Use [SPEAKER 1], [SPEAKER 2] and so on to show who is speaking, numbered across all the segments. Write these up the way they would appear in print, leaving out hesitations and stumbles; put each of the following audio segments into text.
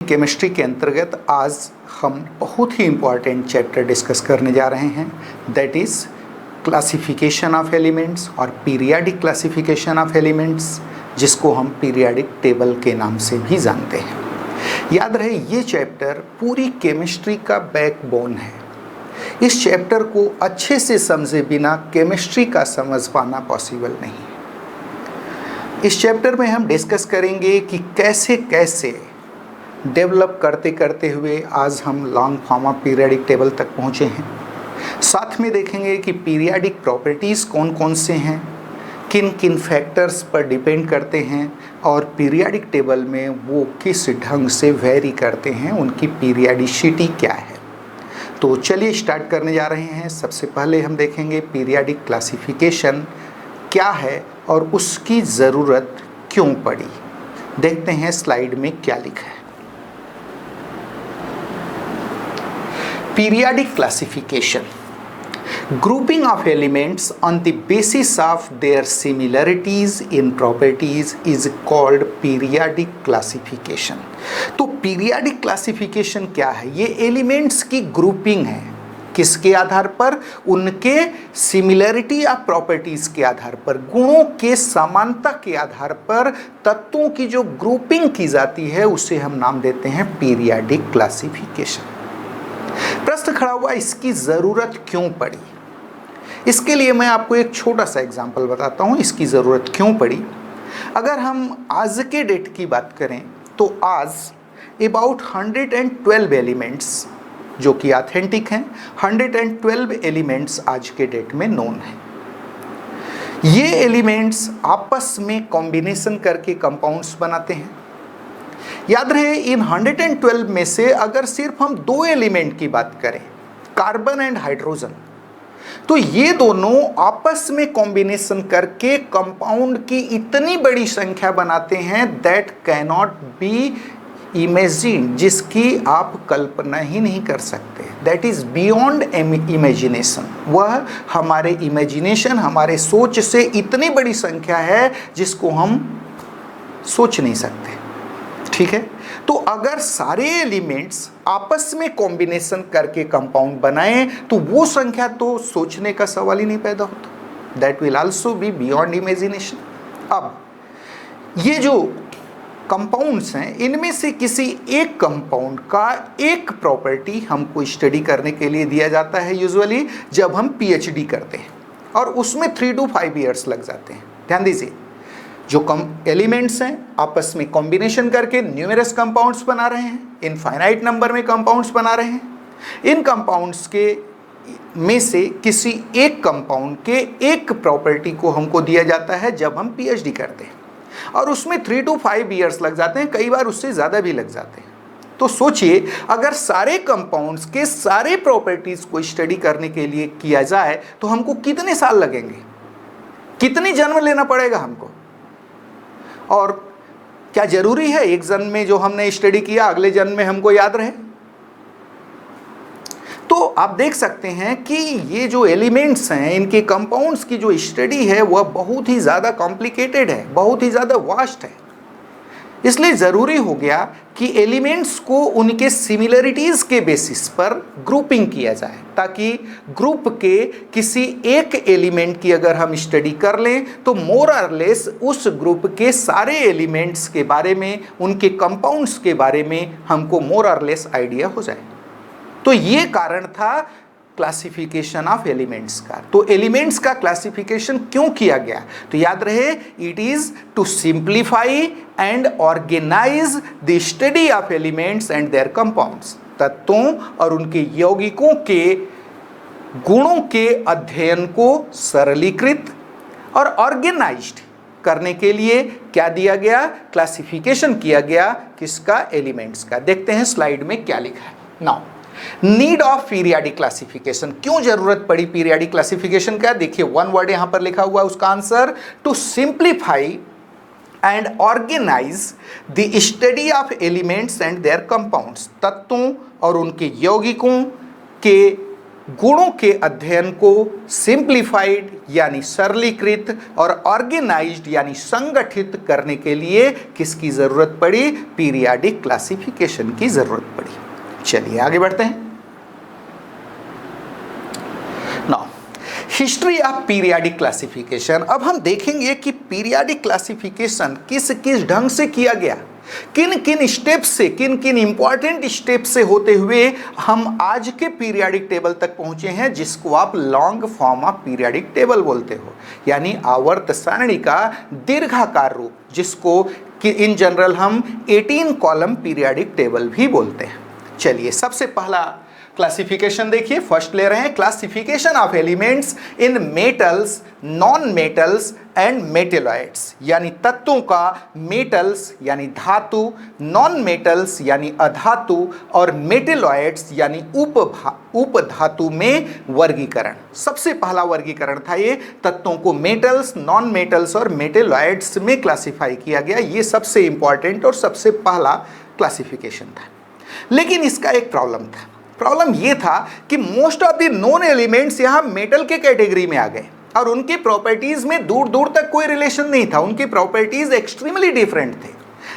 [SPEAKER 1] Chemistry के अंतर्गत आज हम बहुत ही इम्पॉर्टेंट चैप्टर डिस्कस करने जा रहे हैं, that is classification of elements और पीरियाडिक क्लासिफिकेशन ऑफ एलिमेंट्स, जिसको हम पीरियाडिक टेबल के नाम से भी जानते हैं। याद रहे, ये चैप्टर पूरी केमिस्ट्री का बैकबोन है। इस चैप्टर को अच्छे से समझे बिना केमिस्ट्री का समझ पाना पॉसिबल नहीं। इस चैप्टर में हम डिस्कस करेंगे कि कैसे कैसे डेवलप करते करते हुए आज हम long form of periodic table तक पहुँचे हैं। साथ में देखेंगे कि पीरियाडिक प्रॉपर्टीज़ कौन कौन से हैं, किन किन फैक्टर्स पर डिपेंड करते हैं और पीरियाडिक टेबल में वो किस ढंग से वेरी करते हैं, उनकी पीरियाडिसिटी क्या है। तो चलिए स्टार्ट करने जा रहे हैं। सबसे पहले हम देखेंगे पीरियाडिक क्लासिफिकेशन क्या है और उसकी ज़रूरत क्यों पड़ी। देखते हैं स्लाइड में क्या लिखा है। Periodic classification, grouping of elements on the basis of their similarities in properties is called periodic classification। तो पीरियाडिक क्लासिफिकेशन क्या है? ये एलिमेंट्स की ग्रुपिंग है। किसके आधार पर? उनके सिमिलरिटी या प्रॉपर्टीज के आधार पर, गुणों के समानता के आधार पर तत्वों की जो ग्रुपिंग की जाती है उसे हम नाम देते हैं पीरियाडिक क्लासिफिकेशन। प्रश्न खड़ा हुआ, इसकी ज़रूरत क्यों पड़ी? इसके लिए मैं आपको एक छोटा सा एग्जांपल बताता हूँ, इसकी ज़रूरत क्यों पड़ी। अगर हम आज के डेट की बात करें तो आज अबाउट 112 एलिमेंट्स जो कि ऑथेंटिक हैं, 112 एलिमेंट्स आज के डेट में नोन हैं। ये एलिमेंट्स आपस में कॉम्बिनेशन करके कंपाउंड्स बनाते हैं। याद रहे, इन 112 में से अगर सिर्फ हम दो एलिमेंट की बात करें, कार्बन एंड हाइड्रोजन, तो ये दोनों आपस में कॉम्बिनेशन करके कंपाउंड की इतनी बड़ी संख्या बनाते हैं दैट कैनॉट बी इमेजिन, जिसकी आप कल्पना ही नहीं कर सकते। That is beyond imagination. वह हमारे इमेजिनेशन, हमारे सोच से इतनी बड़ी संख्या है जिसको हम सोच नहीं सकते। ठीक है, तो अगर सारे एलिमेंट्स आपस में कॉम्बिनेशन करके कंपाउंड बनाएं तो वो संख्या तो सोचने का सवाल ही नहीं पैदा होता। That will also be beyond imagination. अब ये जो कंपाउंड्स हैं, इनमें से किसी एक कंपाउंड का एक प्रॉपर्टी हमको स्टडी करने के लिए दिया जाता है यूजुअली जब हम पीएचडी करते हैं, और उसमें 3 to 5 ईयर्स लग जाते हैं। ध्यान दीजिए, जो एलिमेंट्स हैं आपस में कॉम्बिनेशन करके न्यूमेरस कंपाउंड्स बना रहे हैं, इनफाइनाइट नंबर में कंपाउंड्स बना रहे हैं। इन कंपाउंड्स के में से किसी एक कंपाउंड के एक प्रॉपर्टी को हमको दिया जाता है जब हम पीएचडी करते हैं, और उसमें 3 to 5 ईयर्स लग जाते हैं, कई बार उससे ज़्यादा भी लग जाते हैं। तो सोचिए, अगर सारे कंपाउंड्स के सारे प्रॉपर्टीज़ को स्टडी करने के लिए किया जाए तो हमको कितने साल लगेंगे, कितनी जन्म लेना पड़ेगा हमको। और क्या जरूरी है एक जन्म में जो हमने स्टडी किया अगले जन्म में हमको याद रहे? तो आप देख सकते हैं कि ये जो एलिमेंट्स हैं, इनके कंपाउंड्स की जो स्टडी है वह बहुत ही ज़्यादा कॉम्प्लिकेटेड है, बहुत ही ज़्यादा वास्ट है। इसलिए ज़रूरी हो गया कि एलिमेंट्स को उनके सिमिलरिटीज़ के बेसिस पर ग्रुपिंग किया जाए, ताकि ग्रुप के किसी एक एलिमेंट की अगर हम स्टडी कर लें तो मोर और लेस उस ग्रुप के सारे एलिमेंट्स के बारे में, उनके कंपाउंड्स के बारे में हमको मोर और लेस आइडिया हो जाए। तो ये कारण था क्लासिफिकेशन ऑफ एलिमेंट्स का। तो एलिमेंट्स का क्लासिफिकेशन क्यों किया गया? तो याद रहे, it is to simplify and organise the study of elements and their compounds. तत्वों और उनके यौगिकों के गुणों के अध्ययन को सरलीकृत और ऑर्गेनाइज्ड करने के लिए क्या दिया गया? क्लासिफिकेशन किया गया। किसका? एलिमेंट्स का। देखते हैं स्लाइड में क्या लिखा है। Now, need of periodic classification, क्यों जरूरत पड़ी पीरियाडिक क्लासिफिकेशन का? देखिए, वन वर्ड यहां पर लिखा हुआ है, उसका answer to simplify and organise the study of elements and their compounds. तत्वों और उनके यौगिकों के गुणों के अध्ययन को सिंप्लीफाइड यानी सरलीकृत और ऑर्गेनाइज्ड यानी संगठित करने के लिए किसकी जरूरत पड़ी? पीरियाडिक क्लासिफिकेशन की जरूरत पड़ी। चलिए आगे बढ़ते हैं। Now history of periodic classification. अब हम देखेंगे कि पीरियाडिक क्लासिफिकेशन किस किस ढंग से किया गया, किन किन स्टेप से, किन किन इंपॉर्टेंट स्टेप से होते हुए हम आज के पीरियाडिक टेबल तक पहुंचे हैं, जिसको आप long form of periodic table बोलते हो, यानी आवर्त सारणी का दीर्घाकार रूप, जिसको कि इन जनरल हम 18 कॉलम पीरियाडिक टेबल भी बोलते हैं। चलिए सबसे पहला क्लासिफिकेशन देखिए, फर्स्ट ले रहे हैं classification of elements in metals, non metals and metalloids, यानी तत्वों का मेटल्स यानी धातु, नॉन मेटल्स यानी अधातु और मेटेलॉइड्स यानी उपधातु में वर्गीकरण। सबसे पहला वर्गीकरण था ये, तत्वों को मेटल्स, नॉन मेटल्स और मेटेलॉइड्स में क्लासिफाई किया गया। ये सबसे इंपॉर्टेंट और सबसे पहला क्लासिफिकेशन था। लेकिन इसका एक प्रॉब्लम था। प्रॉब्लम यह था कि most of the known elements यहां मेटल के कैटेगरी में आ गए और उनके प्रॉपर्टीज में दूर दूर तक कोई रिलेशन नहीं था। उनकी प्रॉपर्टीज एक्सट्रीमली डिफरेंट थे।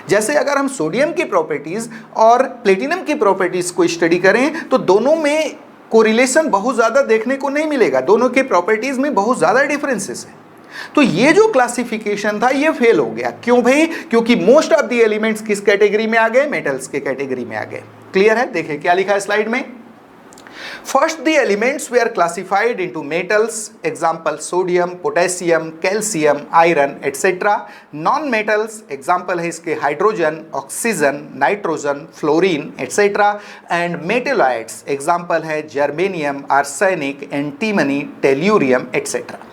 [SPEAKER 1] जैसे अगर हम सोडियम की प्रॉपर्टीज और प्लेटिनम की प्रॉपर्टीज को स्टडी करें तो दोनों में कोरिलेशन बहुत ज्यादा देखने को नहीं मिलेगा। दोनों के प्रॉपर्टीज में बहुत ज्यादा डिफरेंसेस है। तो ये जो क्लासिफिकेशन था ये फेल हो गया। क्यों भाई? क्योंकि मोस्ट ऑफ द एलिमेंट्स किस कैटेगरी में आ गए? मेटल्स के कैटेगरी में आ गए। क्लियर है? देखिए क्या लिखा है स्लाइड में। First the elements were classified into metals, example sodium, potassium, calcium, iron etcetera. Non metals, example है इसके hydrogen, oxygen, nitrogen, fluorine etcetera. And metalloids, example है germanium, arsenic, antimony, tellurium etcetera.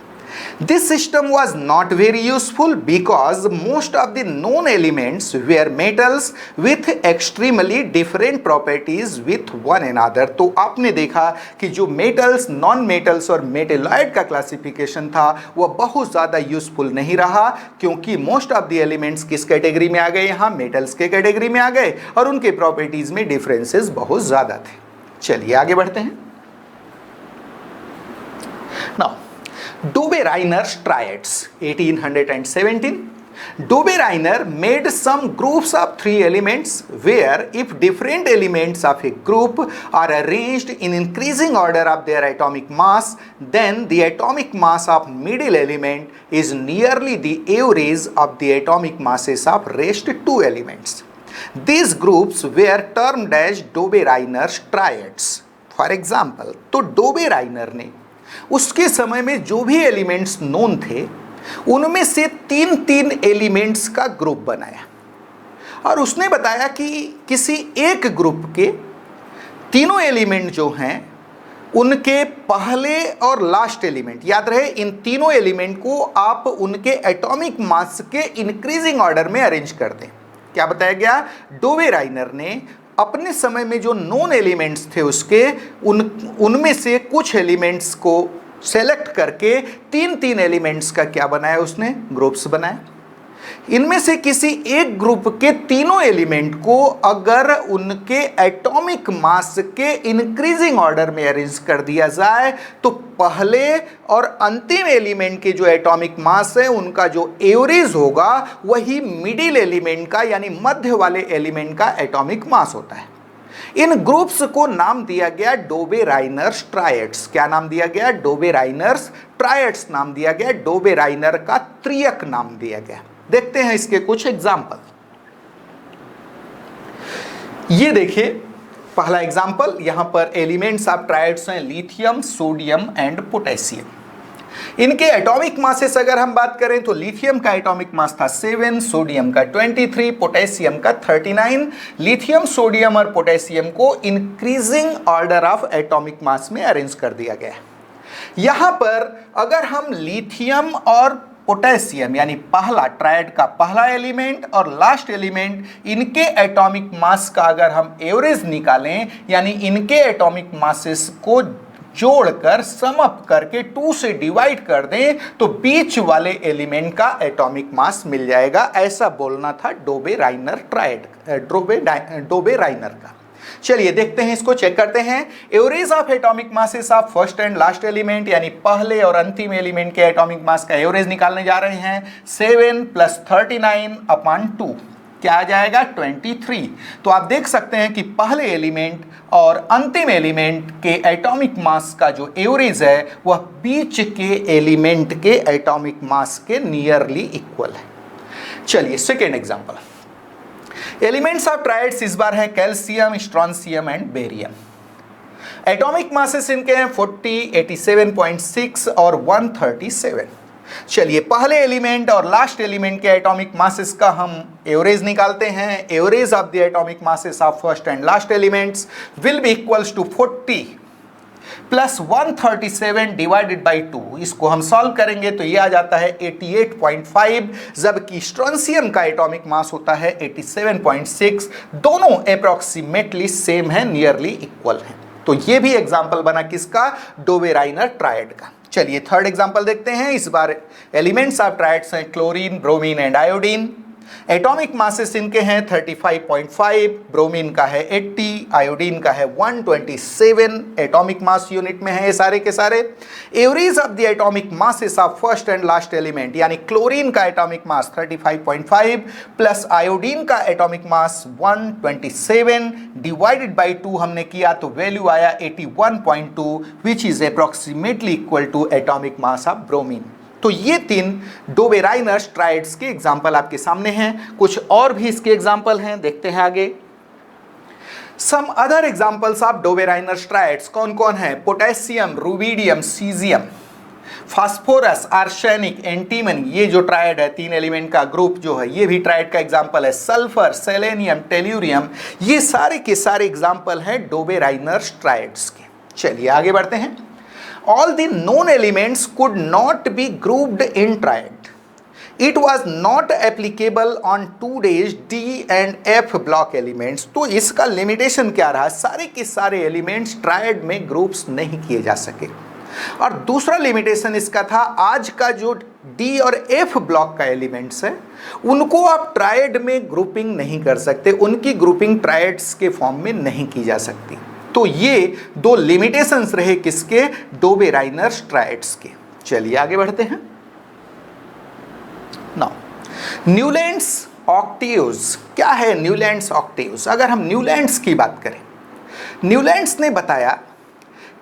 [SPEAKER 1] This system was not very useful because most of the known elements were metals with extremely different properties with one another। तो आपने देखा कि जो metals, non metals और metalloid का classification था वह बहुत ज़्यादा यूजफुल नहीं रहा, क्योंकि मोस्ट ऑफ द एलिमेंट्स किस कैटेगरी में आ गए? यहाँ मेटल्स के कैटेगरी में आ गए और उनके प्रॉपर्टीज में डिफरेंसेस बहुत ज़्यादा थे। चलिए आगे बढ़ते हैं। Now Dobereiner's triads, 1817. Dobereiner made some groups of 3 elements where if different elements of a group are arranged in increasing order of their atomic mass, then the atomic mass of middle element is nearly the average of the atomic masses of rest 2 elements. These groups were termed as Dobereiner's triads. For example, तो Dobereiner ने उसके समय में जो भी elements known थे उनमें से 3 एलिमेंट्स का ग्रुप बनाया और उसने बताया कि किसी एक ग्रुप के तीनों एलिमेंट जो हैं उनके पहले और लास्ट एलिमेंट, याद रहे इन तीनों एलिमेंट को आप उनके एटॉमिक मास के इंक्रीजिंग ऑर्डर में अरेंज कर दें। क्या बताया गया? डोबेराइनर ने अपने समय में जो नोन एलिमेंट्स थे उसके उनमें से कुछ एलिमेंट्स को सेलेक्ट करके 3 एलिमेंट्स का क्या बनाया? उसने ग्रुप्स बनाए। इनमें से किसी एक ग्रुप के तीनों एलिमेंट को अगर उनके एटॉमिक मास के इंक्रीजिंग ऑर्डर में अरेंज कर दिया जाए तो पहले और अंतिम एलिमेंट के जो एटॉमिक मास है उनका जो एवरेज होगा वही मिडिल एलिमेंट का यानी मध्य वाले एलिमेंट का एटॉमिक मास होता है। इन ग्रुप्स को नाम दिया गया डोबेराइनर्स ट्रायड्स। क्या नाम दिया गया? डोबेराइनर्स ट्रायड्स नाम दिया गया। डोबेराइनर का त्रियक नाम दिया गया। देखते हैं इसके कुछ एग्जाम्पल। ये देखिए पहला एग्जाम्पल, यहां पर एलिमेंट्स ऑफ ट्रायड्स हैं लिथियम, सोडियम एंड पोटेशियम। इनके एटॉमिक मासेस अगर हम बात करें तो लिथियम का एटॉमिक मास था 7, सोडियम का 23, पोटेशियम का 39। लिथियम, सोडियम और पोटेशियम को increasing order of atomic mass में अरेंज कर दिया गया। यहां पर अगर हम लिथियम और पोटेशियम यानी पहला ट्रायड का पहला एलिमेंट और लास्ट एलिमेंट इनके एटॉमिक मास का अगर हम एवरेज निकालें यानी इनके एटॉमिक मासेस को जोड़कर सम अप करके 2 से डिवाइड कर दें तो बीच वाले एलिमेंट का एटॉमिक मास मिल जाएगा। ऐसा बोलना था डोबेराइनर ट्रायड, डोबेराइनर का। चलिए देखते हैं, इसको चेक करते हैं। Average of atomic masses of first and last element, यानी पहले और अंतिम एलिमेंट के एटॉमिक मास का एवरेज निकालने जा रहे हैं। 7 + 39/2 क्या आ जाएगा? 23। तो आप देख सकते हैं कि पहले एलिमेंट और अंतिम एलिमेंट के एटॉमिक मास का जो एवरेज है वह बीच के एलिमेंट के एटॉमिक मास के नियरली इक्वल है। चलिए second example. Elements of triads इस बार है calcium, strontium and barium. Atomic masses इनके हैं 40, 87.6 और 137। चलिए पहले एलिमेंट और लास्ट एलिमेंट के एटॉमिक मासेस का हम एवरेज निकालते हैं। Average of the atomic masses of first and last elements will be equals to 40 + 137 divided by 2। इसको हम सॉल्व करेंगे तो ये आ जाता है 88.5, जबकि स्ट्रॉन्शियम का एटॉमिक मास होता है 87.6। दोनों अप्रॉक्सीमेटली सेम है, नियरली इक्वल है। तो ये भी एग्जाम्पल बना किसका? डोबे-राइनर ट्रायड का। चलिए थर्ड एग्जांपल देखते हैं। इस बार एलिमेंट्स ऑफ ट्राइड्स हैं chlorine, bromine and iodine. Atomic masses इनके हैं 35.5, ब्रोमीन का है 80, आयोडीन का है 127 एटॉमिक मास यूनिट में है ये सारे के सारे। Average of the atomic masses of first and last element, यानी क्लोरीन का एटॉमिक मास 35.5 प्लस आयोडीन का एटॉमिक मास 127 डिवाइडेड बाई 2 हमने किया तो वैल्यू आया 81.2, which is approximately equal to atomic mass of bromine. तो ये 3 डोबे-राइनर ट्राइड्स के एग्जाम्पल आपके सामने हैं। कुछ और भी इसके एग्जाम्पल हैं, देखते हैं आगे। Some other examples of Dobereiner triads कौन कौन है? Potassium, rubidium, caesium, phosphorus, arsenic, antimony, ये जो ट्राइड है 3 एलिमेंट का ग्रुप जो है ये भी ट्राइड का एग्जाम्पल है। सल्फर, सेलेनियम, टेल्यूरियम, ये सारे के सारे एग्जाम्पल हैं डोबे-राइनर ट्राइड्स के। चलिए आगे बढ़ते हैं। All the known elements could not be grouped in triad. It was not applicable on 2 D and F block elements. तो इसका लिमिटेशन क्या रहा? सारे के सारे एलिमेंट्स ट्रायड में ग्रुप्स नहीं किए जा सके। और दूसरा लिमिटेशन इसका था, आज का जो डी और एफ ब्लॉक का एलिमेंट्स है उनको आप ट्रायड में ग्रुपिंग नहीं कर सकते, उनकी ग्रुपिंग ट्रायड्स के फॉर्म में नहीं की जा सकती। तो ये 2 लिमिटेशंस रहे किसके? डोबे-राइनर ट्राइड्स के। चलिए आगे बढ़ते हैं। नाउ न्यूलैंड्स ऑक्टेव्स, क्या है न्यूलैंड्स ऑक्टेव्स? अगर हम न्यूलैंड्स की बात करें, न्यूलैंड्स ने बताया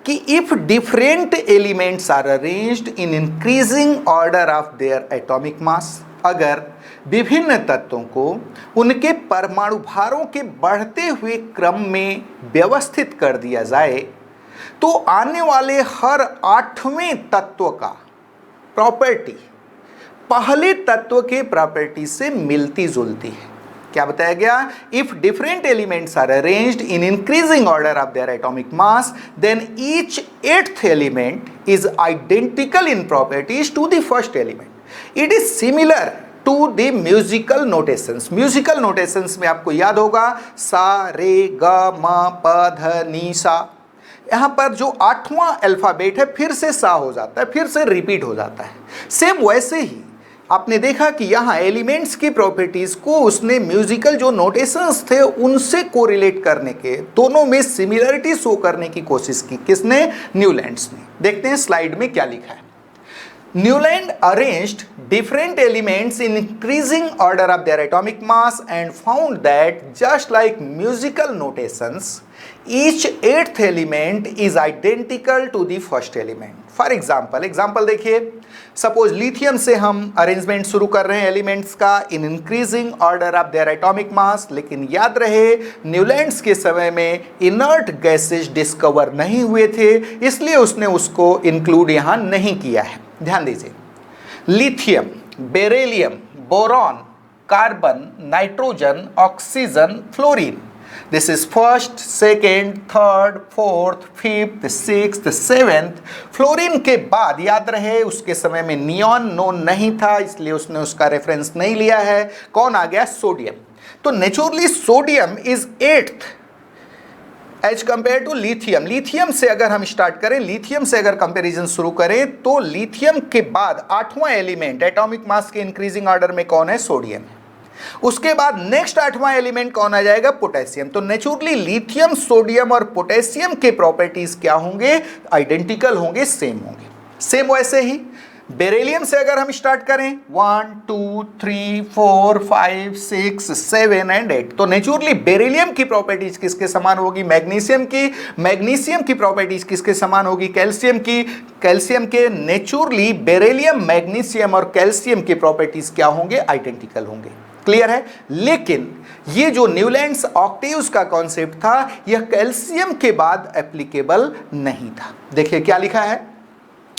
[SPEAKER 1] कि if different elements are arranged in increasing order of their atomic mass, अगर विभिन्न तत्वों को उनके परमाणु भारों के बढ़ते हुए क्रम में व्यवस्थित कर दिया जाए तो आने वाले हर 8वें तत्व का प्रॉपर्टी पहले तत्व के प्रॉपर्टी से मिलती जुलती है। क्या बताया गया? If different elements are arranged in increasing order of their atomic mass then each 8th element is identical in properties to the first element. It is similar to the musical notations. Musical notations में आपको याद होगा सा, रे, ग, म, प, ध, नी, सा। यहाँ पर जो 8वां अल्फाबेट है फिर से सा हो जाता है, फिर से रिपीट हो जाता है। सेम वैसे ही आपने देखा कि यहाँ एलिमेंट्स की प्रॉपर्टीज को उसने म्यूजिकल जो नोटेशंस थे उनसे कोरिलेट करने के, दोनों में सिमिलरिटी शो करने की कोशिश की। किसने? न्यूलैंड्स ने। देखते हैं स्लाइड में क्या लिखा है। Newland arranged different elements in increasing order of their atomic mass and found that just like musical notations, each 8th element is identical to the first element. For example देखिए, suppose lithium से हम arrangement शुरू कर रहे हैं elements का इन increasing order of their atomic मास, लेकिन याद रहे न्यूलैंड्स के समय में इनर्ट गैसेज डिस्कवर नहीं हुए थे, इसलिए उसने उसको इंक्लूड यहाँ नहीं किया है। ध्यान दीजिए, lithium, beryllium, boron, carbon, nitrogen, oxygen, fluorine, this is first, second, third, fourth, fifth, sixth, seventh. Fluorine के बाद याद रहे उसके समय में नियॉन नोन नहीं था, इसलिए उसने उसका रेफरेंस नहीं लिया है। कौन आ गया? सोडियम। तो naturally sodium is 8th as compare to lithium. Lithium से अगर हम स्टार्ट करें, लिथियम से अगर कंपैरिजन शुरू करें तो लिथियम के बाद 8वां एलिमेंट एटॉमिक मास के इंक्रीजिंग ऑर्डर में कौन है? सोडियम है। उसके बाद नेक्स्ट 8वां एलिमेंट कौन आ जाएगा? पोटेशियम। तो नेचुरली लिथियम, सोडियम और पोटेशियम के प्रॉपर्टीज क्या होंगे? आइडेंटिकल होंगे, सेम होंगे। सेम वैसे ही बेरिलियम से अगर हम स्टार्ट करें 1 2 3 4 5 6 7 एंड 8, तो नेचुरली बेरिलियम की प्रॉपर्टीज किसके समान होगी? मैग्नीशियम की। मैग्नीशियम की प्रॉपर्टीज किसके समान होगी? कैल्शियम की। कैल्शियम के। नेचुरली बेरिलियम, मैग्नीशियम और कैल्शियम की प्रॉपर्टीज क्या होंगे? आइडेंटिकल होंगे। क्लियर है? लेकिन ये जो न्यूलैंड्स ऑक्टेव्स का कॉन्सेप्ट था, यह कैल्शियम के बाद एप्लीकेबल नहीं था। देखिए क्या लिखा है,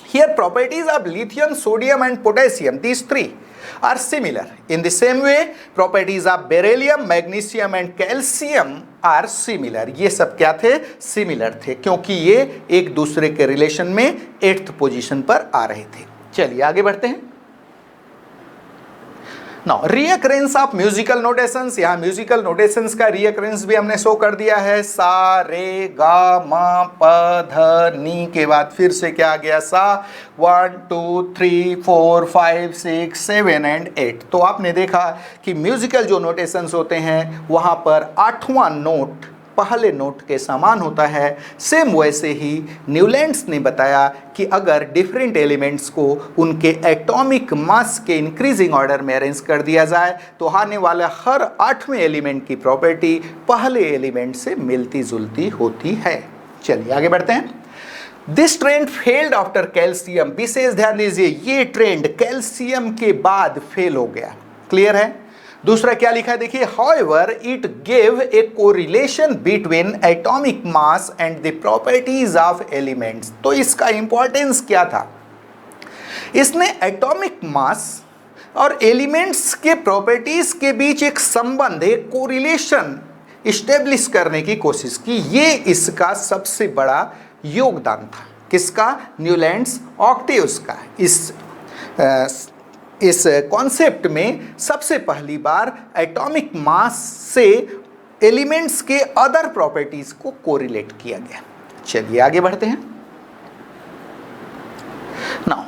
[SPEAKER 1] here properties of lithium, sodium and potassium, these three are similar. In the same way, properties of beryllium, magnesium and calcium are similar. ये सब क्या थे? सिमिलर थे, क्योंकि ये एक दूसरे के रिलेशन में 8th पोजीशन पर आ रहे थे। चलिए आगे बढ़ते हैं। Now recurrence of musical notations, यहाँ म्यूजिकल नोटेशंस का रीअकरेंस भी हमने शो कर दिया है। सा रे गा मा प ध नी के बाद फिर से क्या आ गया? सा 1 2 3 4 5 6 7 एंड 8। तो आपने देखा कि म्यूजिकल जो नोटेशंस होते हैं वहाँ पर 8वां नोट पहले नोट के समान होता है। सेम वैसे ही न्यूलैंड्स ने बताया कि अगर डिफरेंट एलिमेंट्स को उनके एटॉमिक मास के इंक्रीजिंग ऑर्डर में अरेंज कर दिया जाए तो आने वाला हर 8वें एलिमेंट की प्रॉपर्टी पहले एलिमेंट से मिलती जुलती होती है। चलिए आगे बढ़ते हैं। This trend failed after calcium. विशेष ध्यान दीजिए, ये ट्रेंड कैल्शियम के बाद फेल हो गया। क्लियर है? दूसरा क्या लिखा है देखिए, however it gave a correlation between atomic mass and the properties of elements. तो इसका इंपॉर्टेंस क्या था? इसने एटॉमिक मास और एलिमेंट्स के प्रॉपर्टीज के बीच एक संबंध, एक कोरिलेशन इस्टेब्लिश करने की कोशिश की। ये इसका सबसे बड़ा योगदान था। किसका? न्यूलैंड्स ऑक्टेव्स का। इस कॉन्सेप्ट में सबसे पहली बार एटॉमिक मास से एलिमेंट्स के अदर प्रॉपर्टीज को कोरिलेट किया गया। चलिए आगे बढ़ते हैं। नाउ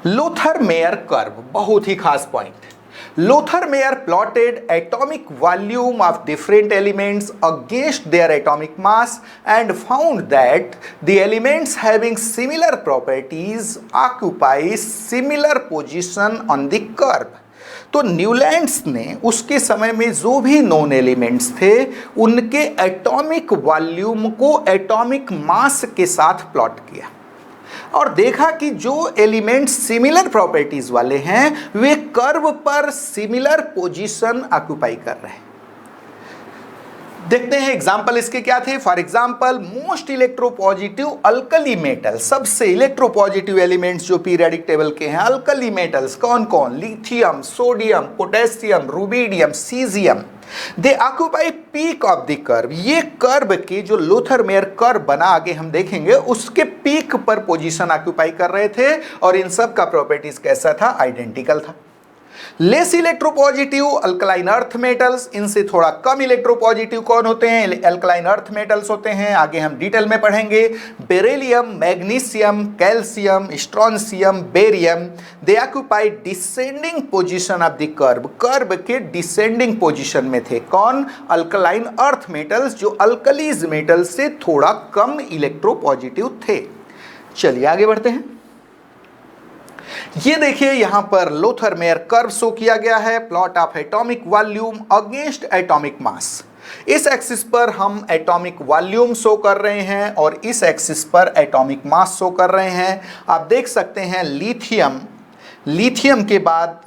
[SPEAKER 1] लोथर मेयर कर्व, बहुत ही खास point. Lothar Meyer plotted atomic volume of different elements against their atomic mass and found that the elements having similar properties occupy similar position on the curve. तो Newlands ने उसके समय में जो भी non elements थे उनके एटॉमिक वॉल्यूम को एटॉमिक मास के साथ प्लॉट किया और देखा कि जो एलिमेंट सिमिलर प्रॉपर्टीज वाले हैं वे कर्व पर सिमिलर पोजीशन ऑक्यूपाई कर रहे हैं। देखते हैं एग्जांपल इसके क्या थे। For example most electropositive alkali metal, सबसे इलेक्ट्रोपॉजिटिव एलिमेंट्स जो पीरियोडिक टेबल के हैं अल्कली मेटल्स कौन कौन? Lithium, sodium, potassium, rubidium, caesium. They occupy peak of the curve. ये कर्व के जो लोथर मेयर कर्व बना आगे हम देखेंगे उसके पीक पर पोजीशन ऑक्यूपाई कर रहे थे और इन सब का प्रॉपर्टीज कैसा था? आइडेंटिकल था। Less electropositive alkaline earth metals, इनसे थोड़ा कम इलेक्ट्रोपॉजिटिव कौन होते हैं? अल्कलाइन अर्थ मेटल्स होते हैं। आगे हम डिटेल में पढ़ेंगे। Beryllium, magnesium, calcium, strontium, barium, they occupy descending position of the curve. Curve के डिसेंडिंग पोजीशन में थे कौन? अल्कलाइन अर्थ मेटल्स, जो अल्कलीज मेटल से थोड़ा कम इलेक्ट्रोपॉजिटिव थे। चलिए आगे बढ़ते हैं। ये देखिए यहां पर लोथर मेयर कर्व शो किया गया है। Plot of atomic volume against atomic mass. इस एक्सिस पर हम एटॉमिक वॉल्यूम शो कर रहे हैं और इस एक्सिस पर एटॉमिक मास शो कर रहे हैं। आप देख सकते हैं लिथियम, लिथियम के बाद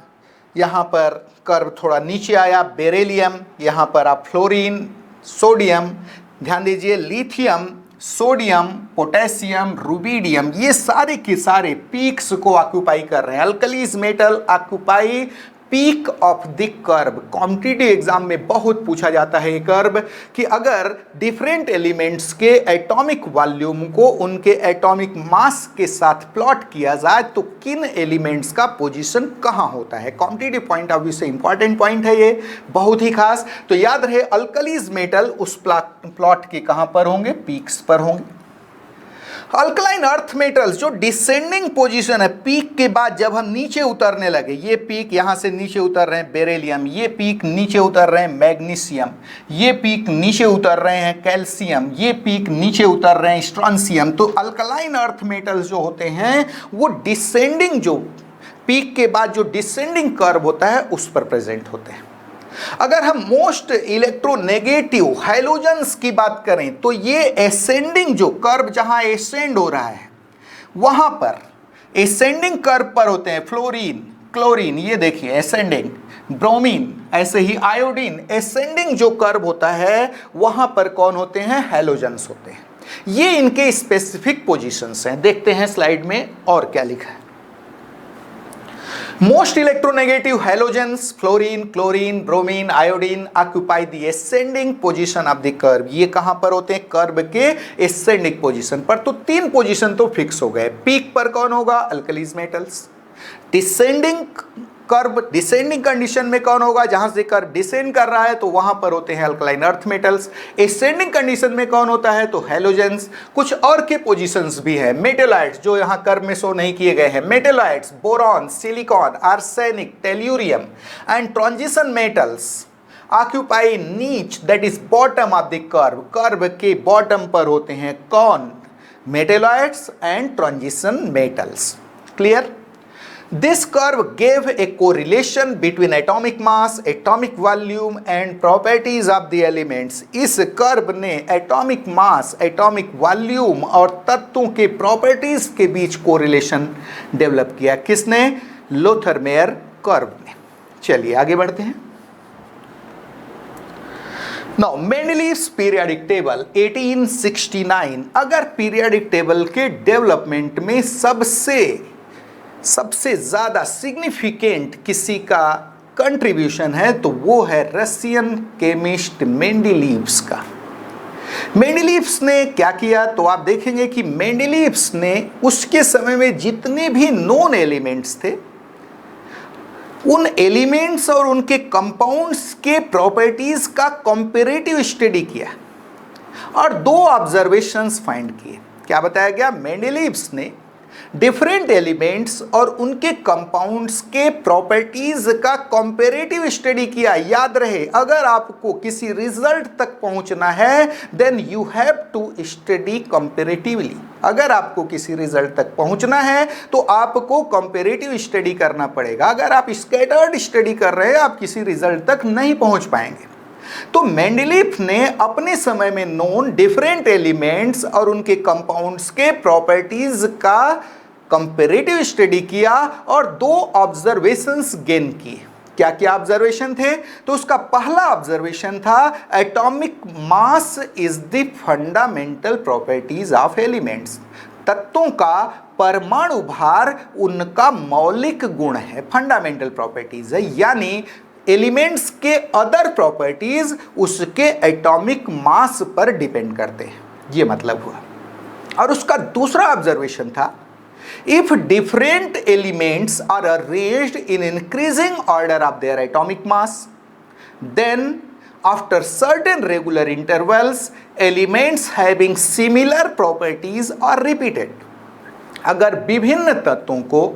[SPEAKER 1] यहां पर कर्व थोड़ा नीचे आया। बेरिलियम, यहां पर आप फ्लोरीन, सोडियम, ध्यान दीजिए लिथियम, सोडियम, पोटेशियम, रुबिडियम, ये सारे के सारे पीक्स को ऑक्यूपाई कर रहे हैं। Alkalis metal occupy peak of the curve. Competitive exam में बहुत पूछा जाता है ये कर्व कि अगर डिफरेंट एलिमेंट्स के एटॉमिक वॉल्यूम को उनके एटॉमिक मास के साथ प्लॉट किया जाए तो किन एलिमेंट्स का पोजीशन कहां होता है। कॉम्पिटिटिव पॉइंट ऑफ व्यू से इंपॉर्टेंट पॉइंट है ये, बहुत ही खास। तो याद रहे अल्कलीज मेटल उस प्लॉट के कहां पर होंगे? पीक्स पर होंगे। अल्कलाइन अर्थ मेटल्स जो डिसेंडिंग पोजीशन है, पीक के बाद जब हम नीचे उतरने लगे, ये पीक यहां से नीचे उतर रहे हैं बेरिलियम, ये पीक नीचे उतर रहे हैं मैग्नीशियम, ये पीक नीचे उतर रहे हैं कैल्शियम, ये पीक नीचे उतर रहे हैं स्ट्रॉन्शियम। तो अल्कलाइन अर्थ मेटल्स जो होते हैं वो डिसेंडिंग, जो पीक के बाद जो डिसेंडिंग कर्व होता है उस पर प्रेजेंट होते हैं। अगर हम मोस्ट इलेक्ट्रोनेगेटिव हैलोजेंस की बात करें तो ये एसेंडिंग जो कर्व, जहां एसेंड हो रहा है वहां पर एसेंडिंग कर्व पर होते हैं फ्लोरीन, क्लोरीन, ये देखिए एसेंडिंग, ब्रोमीन, ऐसे ही आयोडीन, एसेंडिंग जो कर्व होता है वहां पर कौन होते हैं? हैलोजेंस होते हैं। ये इनके स्पेसिफिक पोजीशंस हैं। देखते हैं स्लाइड में और क्या लिखा है। Most electronegative halogens, fluorine, chlorine, bromine, iodine occupy the ascending position of the curve। ये कहां पर होते हैं? कर्व के ascending पोजीशन पर। तो 3 पोजीशन तो फिक्स हो गए। पीक पर कौन होगा? Alkalis metals. Descending curve, descending condition में कौन होगा? जहां से कर्व डिसेंड कर रहा है तो वहां पर होते हैं alkaline earth metals. Ascending condition में कौन होता है? तो हैलोजेंस। कुछ और के पोजीशंस भी है, मेटेलाइट्स जो यहां कर्व में शो नहीं किए गए हैं, metalloids, boron, silicon, arsenic, tellurium and transition metals occupy niche, that is bottom of the curve. Curve के बॉटम पर होते हैं कौन? Metalloids and transition metals. Clear? This curve gave a correlation between atomic mass, atomic volume and properties of the elements। इस curve ने atomic mass, atomic volume और तत्वों के प्रॉपर्टीज के बीच कोरिलेशन डेवलप किया। किसने? लोथर-मेयर कर्व ने। चलिए आगे बढ़ते हैं। Now Mendeleev's periodic table 1869। अगर पीरियोडिक टेबल के डेवलपमेंट में सबसे ज्यादा सिग्निफिकेंट किसी का कंट्रीब्यूशन है तो वो है रशियन केमिस्ट मेंडलीव्स का। मेंडलीव्स ने क्या किया? तो आप देखेंगे कि मेंडलीव्स ने उसके समय में जितने भी नोन एलिमेंट्स थे उन एलिमेंट्स और उनके कंपाउंड्स के प्रॉपर्टीज का कंपैरेटिव स्टडी किया और 2 ऑब्जर्वेशंस फाइंड किए। क्या बताया गया? मेंडलीव्स ने डिफरेंट एलिमेंट्स और उनके कंपाउंड्स के प्रॉपर्टीज का कंपैरेटिव स्टडी किया। याद रहे, अगर आपको किसी रिजल्ट तक पहुंचना है then you have to study comparatively. अगर आपको किसी रिजल्ट तक पहुंचना है तो आपको कंपैरेटिव स्टडी करना पड़ेगा। अगर आप स्कैटर्ड स्टडी कर रहे हैं आप किसी रिजल्ट तक नहीं पहुंच पाएंगे। तो मेंडलीव ने अपने समय में नोन डिफरेंट एलिमेंट्स और उनके कंपाउंड्स के प्रॉपर्टीज का कंपैरेटिव स्टडी किया और 2 ऑब्जर्वेशंस गेन किए। क्या क्या ऑब्जर्वेशन थे? तो उसका पहला ऑब्जर्वेशन था atomic mass is the fundamental properties of elements. तत्वों का परमाणु भार उनका मौलिक गुण है, फंडामेंटल प्रॉपर्टीज है, यानी एलिमेंट्स के अदर प्रॉपर्टीज उसके एटॉमिक मास पर डिपेंड करते हैं। ये मतलब हुआ। और उसका दूसरा ऑब्जर्वेशन था if different elements are arranged in increasing order of their atomic mass then after certain regular intervals elements having similar properties are repeated. अगर विभिन्न तत्वों को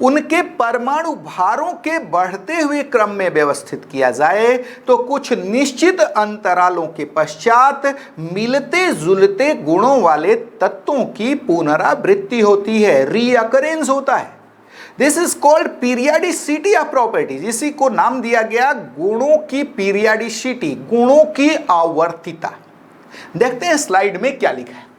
[SPEAKER 1] उनके परमाणु भारों के बढ़ते हुए क्रम में व्यवस्थित किया जाए तो कुछ निश्चित अंतरालों के पश्चात मिलते जुलते गुणों वाले तत्वों की पुनरावृत्ति होती है, रीअकरेंस होता है। This is called periodicity of properties. इसी को नाम दिया गया गुणों की पीरियडिसिटी, गुणों की आवर्तिता। देखते हैं स्लाइड में क्या लिखा है।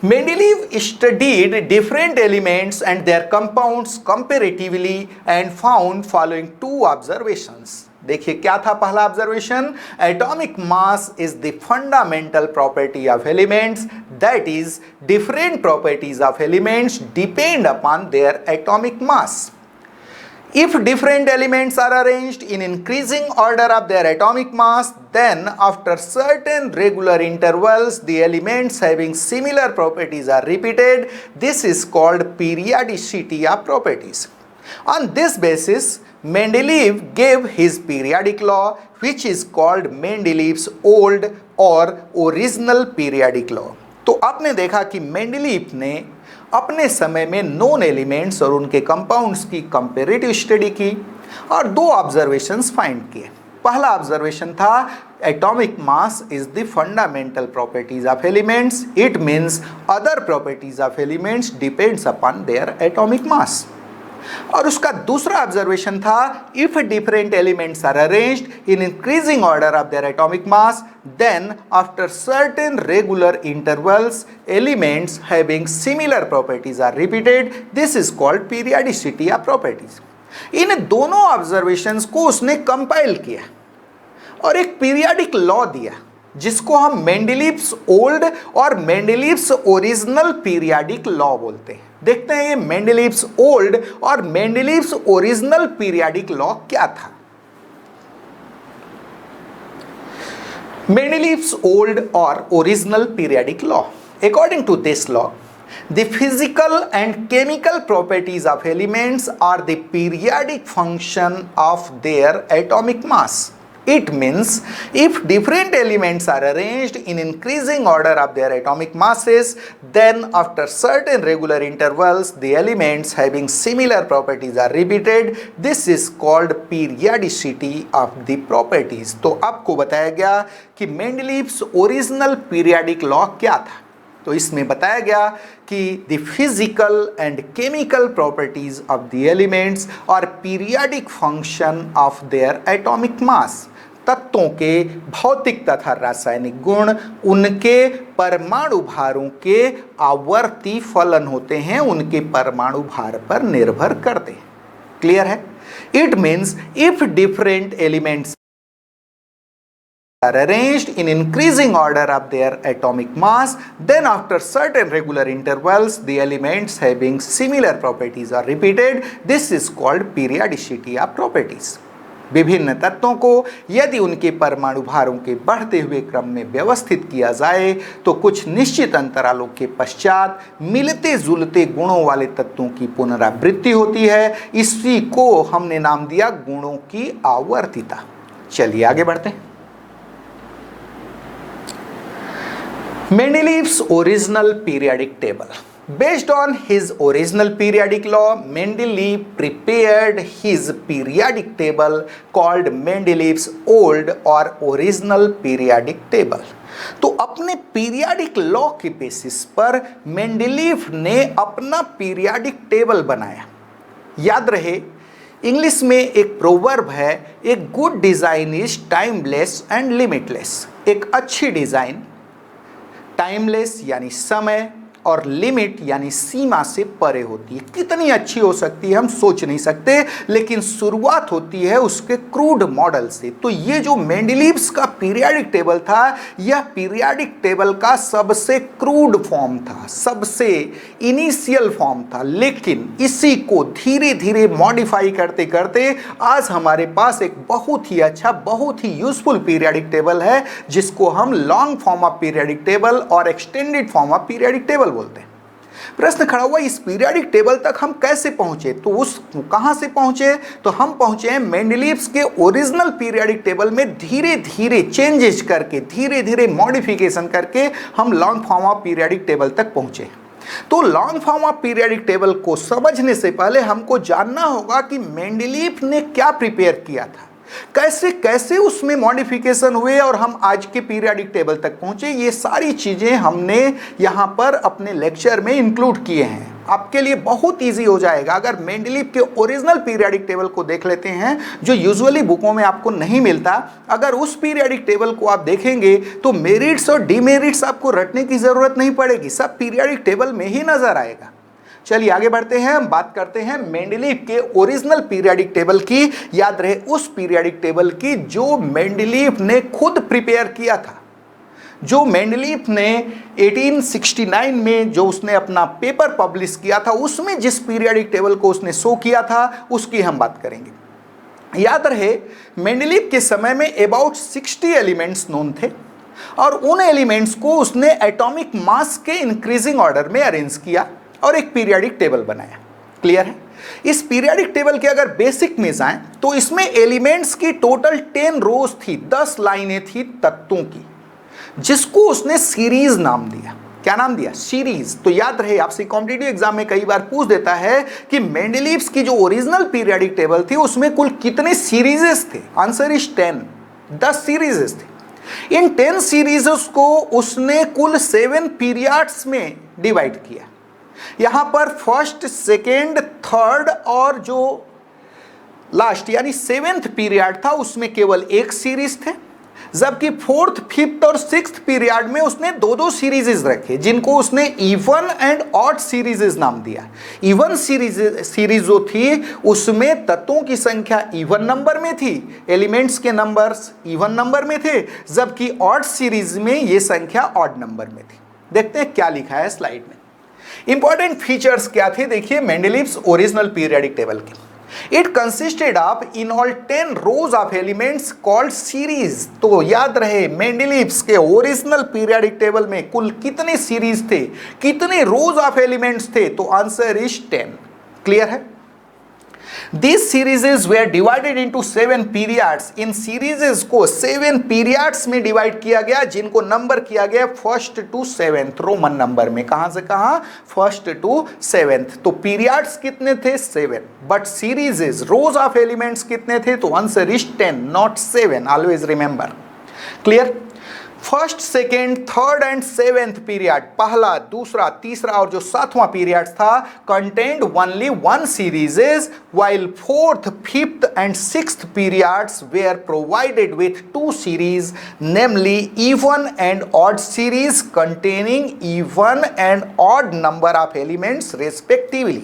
[SPEAKER 1] Mendeleev studied different elements and their compounds comparatively and found following 2 observations। देखिए क्या था पहला observation? Atomic mass is the fundamental property of elements, that is different properties of elements depend upon their atomic mass. If different elements are arranged in increasing order of their atomic mass, then after certain regular intervals, the elements having similar properties are repeated. This is called periodicity of properties. On this basis, Mendeleev gave his periodic law, which is called Mendeleev's old or original periodic law. तो आपने देखा कि Mendeleev ने अपने समय में known elements और उनके कंपाउंड्स की कंपैरेटिव स्टडी की और दो ऑब्जर्वेशंस फाइंड किए। पहला ऑब्जर्वेशन था atomic mass is the fundamental properties of elements, it means other properties of elements depends upon their atomic mass. और उसका दूसरा ऑब्जर्वेशन था if different elements are arranged in increasing order of their atomic mass then after certain regular intervals elements having similar properties are repeated, this is called periodicity of properties. इन दोनों observations को उसने compile किया और एक periodic law दिया जिसको हम मेंडलीव्स ओल्ड और मेंडलीव्स ओरिजिनल पीरियडिक लॉ बोलते हैं। देखते हैं ये मेंडलीव्स ओल्ड और मेंडलीव्स ओरिजिनल पीरियडिक लॉ क्या था। मेंडलीव्स ओल्ड और original periodic law, according to this law, the physical and chemical properties of elements are the periodic function of their atomic mass. It means if different elements are arranged in increasing order of their atomic masses, then after certain regular intervals the elements having similar properties are repeated. This is called periodicity of the properties. तो आपको बताया गया कि Mendeleev's original periodic law क्या था। तो इसमें बताया गया कि the physical and chemical properties of the elements are periodic function of their atomic mass, तत्वों के भौतिक तथा रासायनिक गुण उनके परमाणु भारों के आवर्ती फलन होते हैं, उनके परमाणु भार पर निर्भर करते हैं। क्लियर है? It means if different elements are arranged in increasing order of their atomic mass, then after certain regular intervals the elements having similar properties are repeated. This is called periodicity of properties. विभिन्न तत्वों को यदि उनके परमाणु भारों के बढ़ते हुए क्रम में व्यवस्थित किया जाए तो कुछ निश्चित अंतरालों के पश्चात मिलते जुलते गुणों वाले तत्वों की पुनरावृत्ति होती है। इसी को हमने नाम दिया गुणों की आवर्तिता। चलिए आगे बढ़ते हैं। Mendeleev's original periodic table. Based on his original periodic law, Mendeleev prepared his periodic table called Mendeleev's old or original periodic table. तो अपने पीरियडिक लॉ के बेसिस पर मेंडलीव ने अपना पीरियडिक टेबल बनाया। याद रहे, इंग्लिश में एक प्रोवर्ब है, a good design is timeless and limitless. एक अच्छी डिजाइन टाइमलेस यानी समय और लिमिट यानी सीमा से परे होती है। कितनी अच्छी हो सकती है हम सोच नहीं सकते, लेकिन शुरुआत होती है उसके क्रूड मॉडल से। तो ये जो मेंडलीव्स का पीरियडिक टेबल था, यह पीरियडिक टेबल का सबसे क्रूड फॉर्म था, सबसे इनिशियल फॉर्म था, लेकिन इसी को धीरे धीरे मॉडिफाई करते करते आज हमारे पास एक बहुत ही अच्छा, बहुत ही यूजफुल पीरियडिक टेबल है, जिसको हम long form of periodic table और extended form of periodic table बोलते हैं। प्रश्न खड़ा हुआ, इस पीरियडिक टेबल तक हम कैसे पहुंचे? तो उस कहां से पहुंचे? तो हम पहुंचे हैं मेंडलीव्स के ओरिजिनल पीरियडिक टेबल में धीरे धीरे चेंजेस करके, धीरे धीरे मॉडिफिकेशन करके हम long form of periodic table तक पहुंचे। तो long form of periodic table को समझने से पहले हमको जानना होगा कि मेंडलीव ने क्या प्रिपेयर किया था, कैसे कैसे उसमें मॉडिफिकेशन हुए और हम आज के पीरियडिक टेबल तक पहुंचे। ये सारी चीजें हमने यहां पर अपने लेक्चर में इंक्लूड किए हैं। आपके लिए बहुत इजी हो जाएगा अगर मेंडलीव के ओरिजिनल पीरियडिक टेबल को देख लेते हैं, जो यूजुअली बुकों में आपको नहीं मिलता। अगर उस पीरियडिक टेबल को आप देखेंगे तो मेरिट्स और डिमेरिट्स आपको रटने की जरूरत नहीं पड़ेगी, सब पीरियडिक टेबल में ही नजर आएगा। चलिए आगे बढ़ते हैं, हम बात करते हैं मेंडलीव के ओरिजिनल पीरियडिक टेबल की। याद रहे, उस पीरियडिक टेबल की जो मेंडलीव ने खुद प्रिपेयर किया था, जो मेंडलीव ने 1869 में जो उसने अपना पेपर पब्लिश किया था, उसमें जिस पीरियडिक टेबल को उसने शो किया था उसकी हम बात करेंगे। याद रहे, मेंडलीव के समय में अबाउट 60 एलिमेंट्स नोन थे और उन एलिमेंट्स को उसने एटॉमिक मास के इंक्रीजिंग ऑर्डर में अरेंज किया और एक पीरियडिक टेबल बनाया। क्लियर है? इस पीरियडिक टेबल के अगर बेसिक में जाएं तो इसमें एलिमेंट्स की टोटल 10 रोज थी, 10 लाइनें थी तत्वों की, जिसको उसने सीरीज नाम दिया। क्या नाम दिया? सीरीज। तो याद रहे, आपसे कॉम्पिटिटिव एग्जाम में कई बार पूछ देता है कि मेंडलीव्स की जो ओरिजिनल पीरियोडिक टेबल थी उसमें कुल कितने सीरीजेस थे? आंसर इज 10, 10 सीरीजेस थे। इन 10 सीरीजेस को उसने कुल 7 पीरियड्स में डिवाइड किया। यहां पर फर्स्ट, सेकेंड, थर्ड और जो लास्ट यानी 7th पीरियड था उसमें केवल एक सीरीज थे, जबकि 4th, 5th और 6th पीरियड में उसने दो दो सीरीजेस रखे जिनको उसने इवन एंड ऑड सीरीजेस नाम दिया। इवन सीरीज जो थी उसमें तत्वों की संख्या इवन नंबर में थी, एलिमेंट्स के नंबर्स इवन नंबर में थे, जबकि ऑड सीरीज में ये संख्या ऑड नंबर में थी। देखते हैं क्या लिखा है स्लाइड में। इंपॉर्टेंट फीचर्स क्या थे देखिए मेंडलीव्स ओरिजिनल पीरियोडिक टेबल के। It consisted of in all 10 rows of elements called series। तो याद रहे मेंडलीव्स के ओरिजिनल पीरियोडिक टेबल में कुल कितने सीरीज थे, कितने रोज ऑफ एलिमेंट्स थे? तो आंसर इज 10। क्लियर है? These series were divided into 7 periods। इन सीरीजेस को 7 पीरियड्स में डिवाइड किया गया जिनको नंबर किया गया 1st to 7th Roman number में। कहां से कहां? 1st to 7th। तो पीरियड्स कितने थे? 7। बट सीरीजेस रोज ऑफ एलिमेंट्स कितने थे? तो answer is 10 not 7। Always remember. Clear? First, second, third and 7th period, पहला, दूसरा, तीसरा और जो 7वां पीरियड था contained only 1 सीरीजेस, while 4th, 5th and 6th periods were provided with 2 series, namely even and odd series containing even and odd number of elements respectively।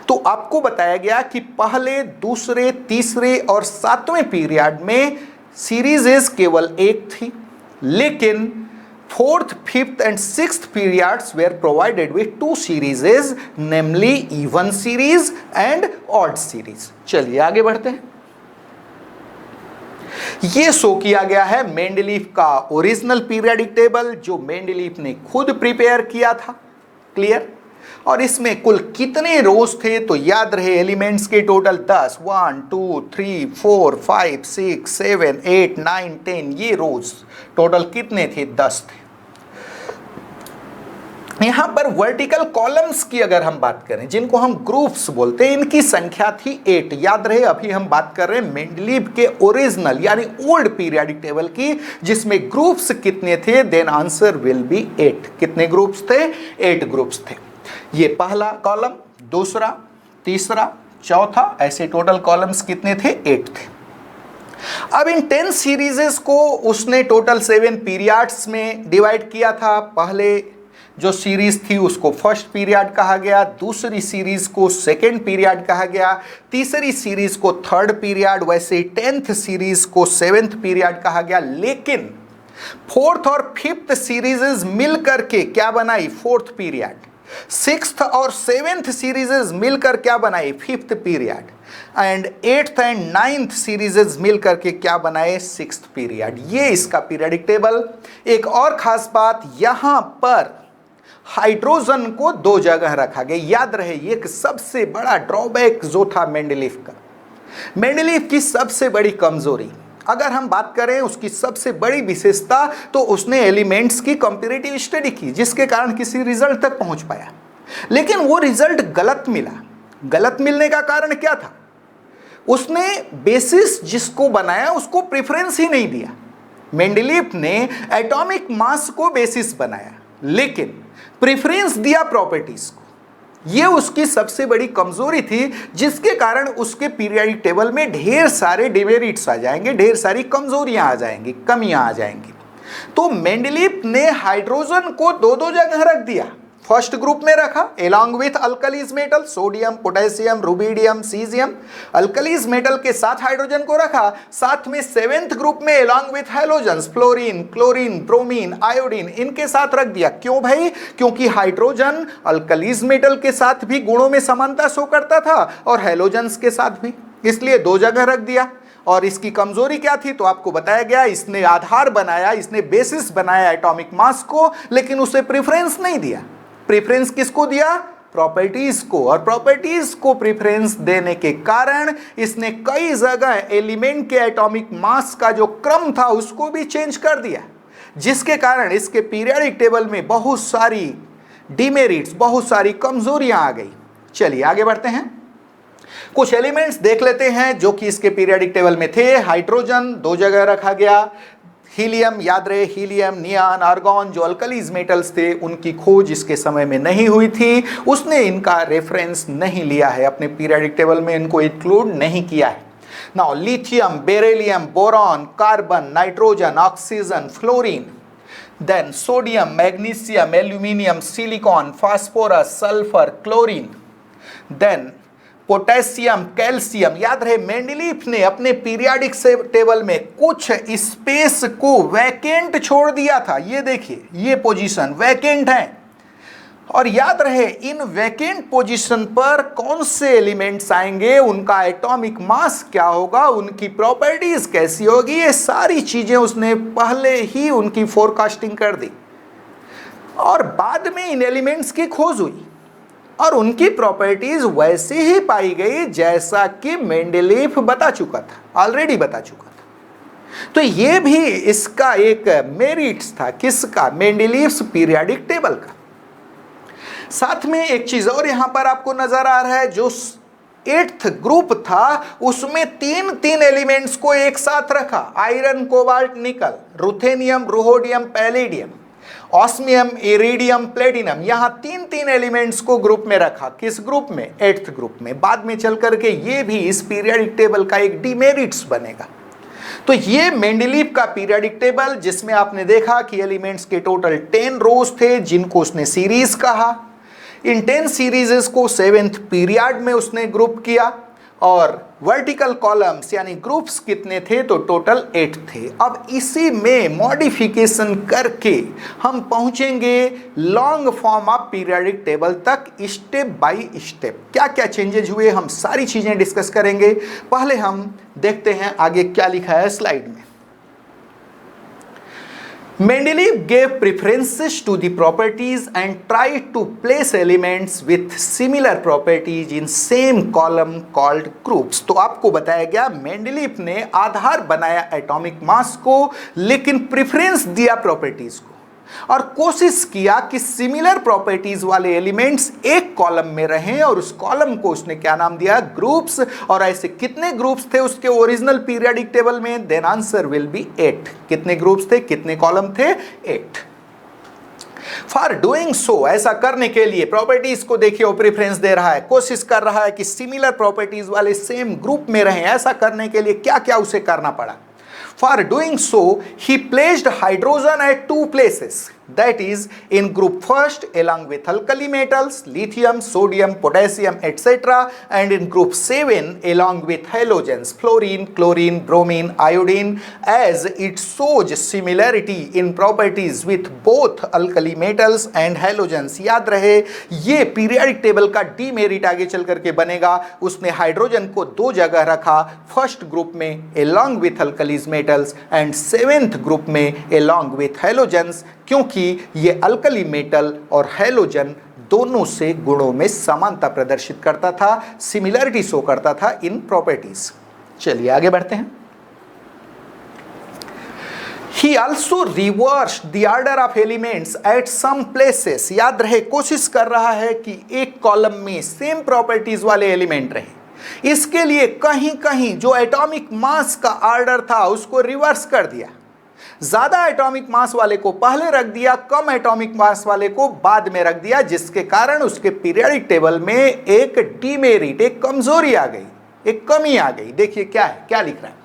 [SPEAKER 1] तो आपको बताया गया कि पहले, दूसरे, तीसरे और 7वें पीरियड में सीरीजेस केवल एक थी, लेकिन 4th, 5th and 6th periods were provided with 2 series, namely even series and odd series। चलिए आगे बढ़ते हैं। ये शो किया गया है मेंडलीव का ओरिजिनल पीरियोडिक टेबल जो मेंडलीव ने खुद प्रिपेयर किया था। क्लियर? और इसमें कुल कितने रोज थे? तो याद रहे एलिमेंट्स के टोटल 10, 1 2 3 4 5 6 7 8 9 10, ये रोज टोटल कितने थे? 10 थे। यहां पर वर्टिकल कॉलम्स की अगर हम बात करें जिनको हम ग्रुप्स बोलते हैं, इनकी संख्या थी 8। याद रहे अभी हम बात कर रहे हैं मेंडलीव के ओरिजिनल यानी ओल्ड पीरियोडिक टेबल की, जिसमें ग्रुप्स कितने थे? Then answer will be 8। कितने ग्रुप्स थे? 8 ग्रुप्स थे। ये पहला कॉलम, दूसरा, तीसरा, चौथा, ऐसे टोटल कॉलम्स कितने थे? 8 थे। अब इन 10 सीरीजेस को उसने टोटल 7 पीरियड्स में डिवाइड किया था। पहले जो सीरीज थी उसको फर्स्ट पीरियड कहा गया, दूसरी सीरीज को सेकेंड पीरियड कहा गया, तीसरी सीरीज को थर्ड पीरियड, वैसे ही 10th सीरीज को 7th पीरियड कहा गया। लेकिन 4th और 5th सीरीजेस मिल करके क्या बनाई? 4th period. 6th और 7th सीरीजेस मिलकर क्या बनाए? 5th period. And 8th and 9th सीरीजेस मिलकर के क्या बनाए? 6th period. ये इसका पीरियोडिक टेबल। एक और खास बात, यहां पर हाइड्रोजन को 2 जगह रखा गया। याद रहे ये एक सबसे बड़ा ड्रॉबैक जो था मेंडलीव का, मेंडलीव की सबसे बड़ी कमजोरी अगर हम बात करें, उसकी सबसे बड़ी विशेषता, तो उसने एलिमेंट्स की कंपैरेटिव स्टडी की जिसके कारण किसी रिजल्ट तक पहुंच पाया, लेकिन वो रिजल्ट गलत मिला। गलत मिलने का कारण क्या था? उसने बेसिस जिसको बनाया उसको प्रेफरेंस ही नहीं दिया। मेंडलीव ने एटॉमिक मास को बेसिस बनाया लेकिन प्रेफरेंस दिया प्रॉपर्टीज को। यह उसकी सबसे बड़ी कमजोरी थी जिसके कारण उसके पीरियोडिक टेबल में ढेर सारे डिमेरिट्स आ जाएंगे, ढेर सारी कमजोरियां आ जाएंगी, कमियां आ जाएंगी। तो मेंडलीव ने हाइड्रोजन को 2-2 जगह रख दिया। फर्स्ट ग्रुप में रखा along with alkalis metal, sodium, potassium, rubidium, caesium. Alkalis metal के साथ हाइड्रोजन को रखा। साथ में 7th ग्रुप में along with halogens, fluorine, chlorine, bromine, iodine, इनके साथ रख दिया। क्यों भाई? क्योंकि हाइड्रोजन अल्कलीज मेटल के साथ भी गुणों में समानता शो करता था और हैलोजेंस के साथ भी, इसलिए 2 जगह रख दिया। और इसकी कमजोरी क्या थी? तो आपको बताया गया, इसने आधार बनाया, इसने बेसिस बनाया एटॉमिक मास को, लेकिन उसे प्रेफरेंस नहीं दिया। प्रेफरेंस किसको दिया? प्रॉपर्टीज को। और प्रॉपर्टीज को प्रेफरेंस देने के कारण इसने कई जगह एलिमेंट के एटॉमिक मास का जो क्रम था उसको भी चेंज कर दिया। जिसके कारण इसके पीरियोडिक टेबल में बहुत सारी डिमेरिट्स, बहुत सारी कमजोरियां आ गई। चलिए आगे बढ़ते हैं, कुछ एलिमेंट्स देख लेते हैं जो कि इसके पीरियोडिक टेबल में थे। हाइड्रोजन 2 जगह रखा गया, हीलियम, याद रहे हीलियम, नियान, आर्गॉन जो अल्कलीज मेटल्स थे उनकी खोज इसके समय में नहीं हुई थी, उसने इनका रेफरेंस नहीं लिया है, अपने पीरियोडिक टेबल में इनको इंक्लूड नहीं किया है। Now lithium, beryllium, boron, carbon, nitrogen, oxygen, fluorine, then sodium, magnesium, aluminium, silicon, phosphorus, sulphur, chlorine, then potassium, calcium. याद रहे मेंडलीफ ने अपने पीरियोडिक टेबल में कुछ स्पेस को वैकेंट छोड़ दिया था। ये देखिए, ये पोजीशन वैकेंट है, और याद रहे इन वैकेंट पोजीशन पर कौन से एलिमेंट्स आएंगे, उनका एटॉमिक मास क्या होगा, उनकी प्रॉपर्टीज कैसी होगी, ये सारी चीजें उसने पहले ही उनकी फोरकास्टिंग कर दी, और बाद में इन एलिमेंट्स की खोज हुई और उनकी प्रॉपर्टीज वैसे ही पाई गई जैसा कि मेंडलीफ बता चुका था, ऑलरेडी बता चुका था। तो ये भी इसका एक मेरिट्स था, किसका, मेंडलीव्स पीरियोडिक टेबल का। साथ में एक चीज और यहां पर आपको नजर आ रहा है, जो 8th ग्रुप था उसमें तीन एलिमेंट्स को एक साथ रखा, iron, cobalt, nickel, ruthenium, rhodium, palladium, osmium, iridium, platinum. यहां तीन एलिमेंट्स को ग्रुप में रखा। किस ग्रुप में, 8th ग्रुप में। बाद में चल करके ये भी इस पीरियोडिक टेबल का एक डिमेरिट्स बनेगा। तो ये मेंडलीफ का पीरियोडिक टेबल, जिसमें आपने देखा कि एलिमेंट्स के टोटल 10 रोज थे जिनको उसने सीरीज कहा। इन 10 सीरीजेस को 7th पीरियड में उसने ग्रुप किया, और वर्टिकल कॉलम्स यानी ग्रुप्स कितने थे, तो टोटल 8 थे। अब इसी में मॉडिफिकेशन करके हम पहुंचेंगे long form of periodic table तक, स्टेप बाय स्टेप क्या क्या चेंजेज हुए हम सारी चीजें डिस्कस करेंगे। पहले हम देखते हैं आगे क्या लिखा है स्लाइड में। Mendeleev gave preferences to the properties and tried to place elements with similar properties in same column called groups। तो आपको बताया गया मेंडलीफ ने आधार बनाया एटॉमिक मास को, लेकिन प्रेफरेंस दिया प्रॉपर्टीज को, और कोशिश किया कि सिमिलर प्रॉपर्टीज वाले एलिमेंट्स एक कॉलम में रहें, और उस कॉलम को उसने क्या नाम दिया, ग्रुप्स। और ऐसे कितने ग्रुप्स थे उसके ओरिजिनल पीरियोडिक टेबल में, देन आंसर विल बी 8। कितने ग्रुप्स थे, कितने कॉलम थे, 8। फॉर डूइंग सो, ऐसा करने के लिए प्रॉपर्टीज को देखिए वो प्रेफरेंस दे रहा है, कोशिश कर रहा है कि सिमिलर प्रॉपर्टीज वाले सेम ग्रुप में रहें। ऐसा करने के लिए क्या क्या उसे करना पड़ा। For doing so, he placed hydrogen at 2 places, that is in group first along with alkali metals, lithium, sodium, potassium, etc., and in group 7 along with halogens, fluorine, chlorine, bromine, iodine, as it shows similarity in properties with both alkali metals and halogens। याद रहे ये periodic table का demerit आगे चल करके बनेगा। उसने hydrogen को 2 जगह रखा, फर्स्ट ग्रुप में along with alkalis metals and 7th group में along with halogens, क्योंकि ये अल्कली मेटल और हैलोजन दोनों से गुणों में समानता प्रदर्शित करता था, सिमिलरिटी शो करता था इन प्रॉपर्टीज। चलिए आगे बढ़ते हैं। He also reversed the order of elements at some places। याद रहे कोशिश कर रहा है कि एक कॉलम में सेम प्रॉपर्टीज वाले एलिमेंट रहे। इसके लिए कहीं कहीं जो एटॉमिक मास का ऑर्डर था उसको रिवर्स कर दिया, ज्यादा एटॉमिक मास वाले को पहले रख दिया, कम एटॉमिक मास वाले को बाद में रख दिया, जिसके कारण उसके पीरियोडिक टेबल में एक डीमेरिट, एक कमजोरी आ गई, एक कमी आ गई। देखिए क्या है, क्या लिख रहा है।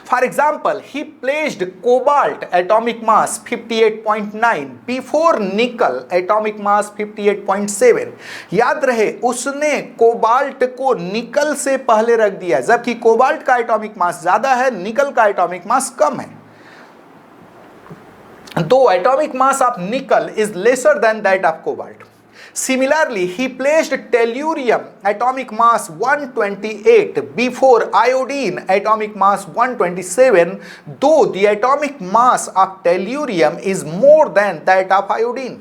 [SPEAKER 1] For example, he placed cobalt atomic mass 58.9 before nickel atomic mass 58.7। याद रहे उसने कोबाल्ट को निकल से पहले रख दिया, जबकि कोबाल्ट का एटॉमिक मास ज्यादा है, निकल का एटॉमिक मास कम है। Though atomic mass of nickel is lesser than that of cobalt। Similarly, he placed tellurium atomic mass 128 before iodine atomic mass 127, though the atomic mass of tellurium is more than that of iodine।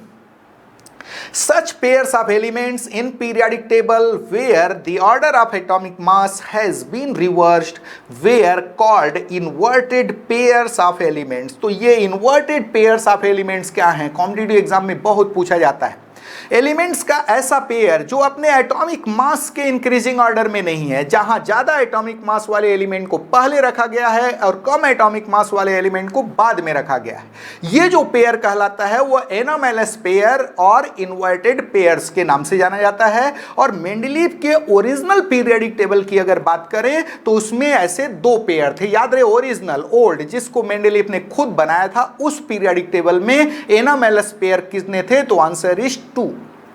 [SPEAKER 1] Such pairs of elements in periodic table where the order of atomic mass has been reversed were called inverted pairs of elements. तो ये inverted pairs of elements क्या हैं? Competitive exam में बहुत पूछा जाता है। Elements का ऐसा पेयर जो अपने एटॉमिक मास के इंक्रीजिंग ऑर्डर में नहीं है, जहां ज्यादा एटॉमिक मास वाले एलिमेंट को पहले रखा गया है और कम एटॉमिक मास वाले एलिमेंट को बाद में रखा गया है। ये जो पेयर कहलाता है वो एनोमैलस पेयर और इन्वर्टेड पेयर्स के नाम से जाना जाता है। और मेंडलीव के ओरिजिनल पीरियडिक टेबल की अगर बात करें तो उसमें ऐसे दो पेयर थे। याद रहे, ओरिजिनल ओल्ड जिसको मेंडलीव ने खुद बनाया था, उस पीरियडिक टेबल में एनोमैलस पेयर कितने थे? तो आंसर इज 2।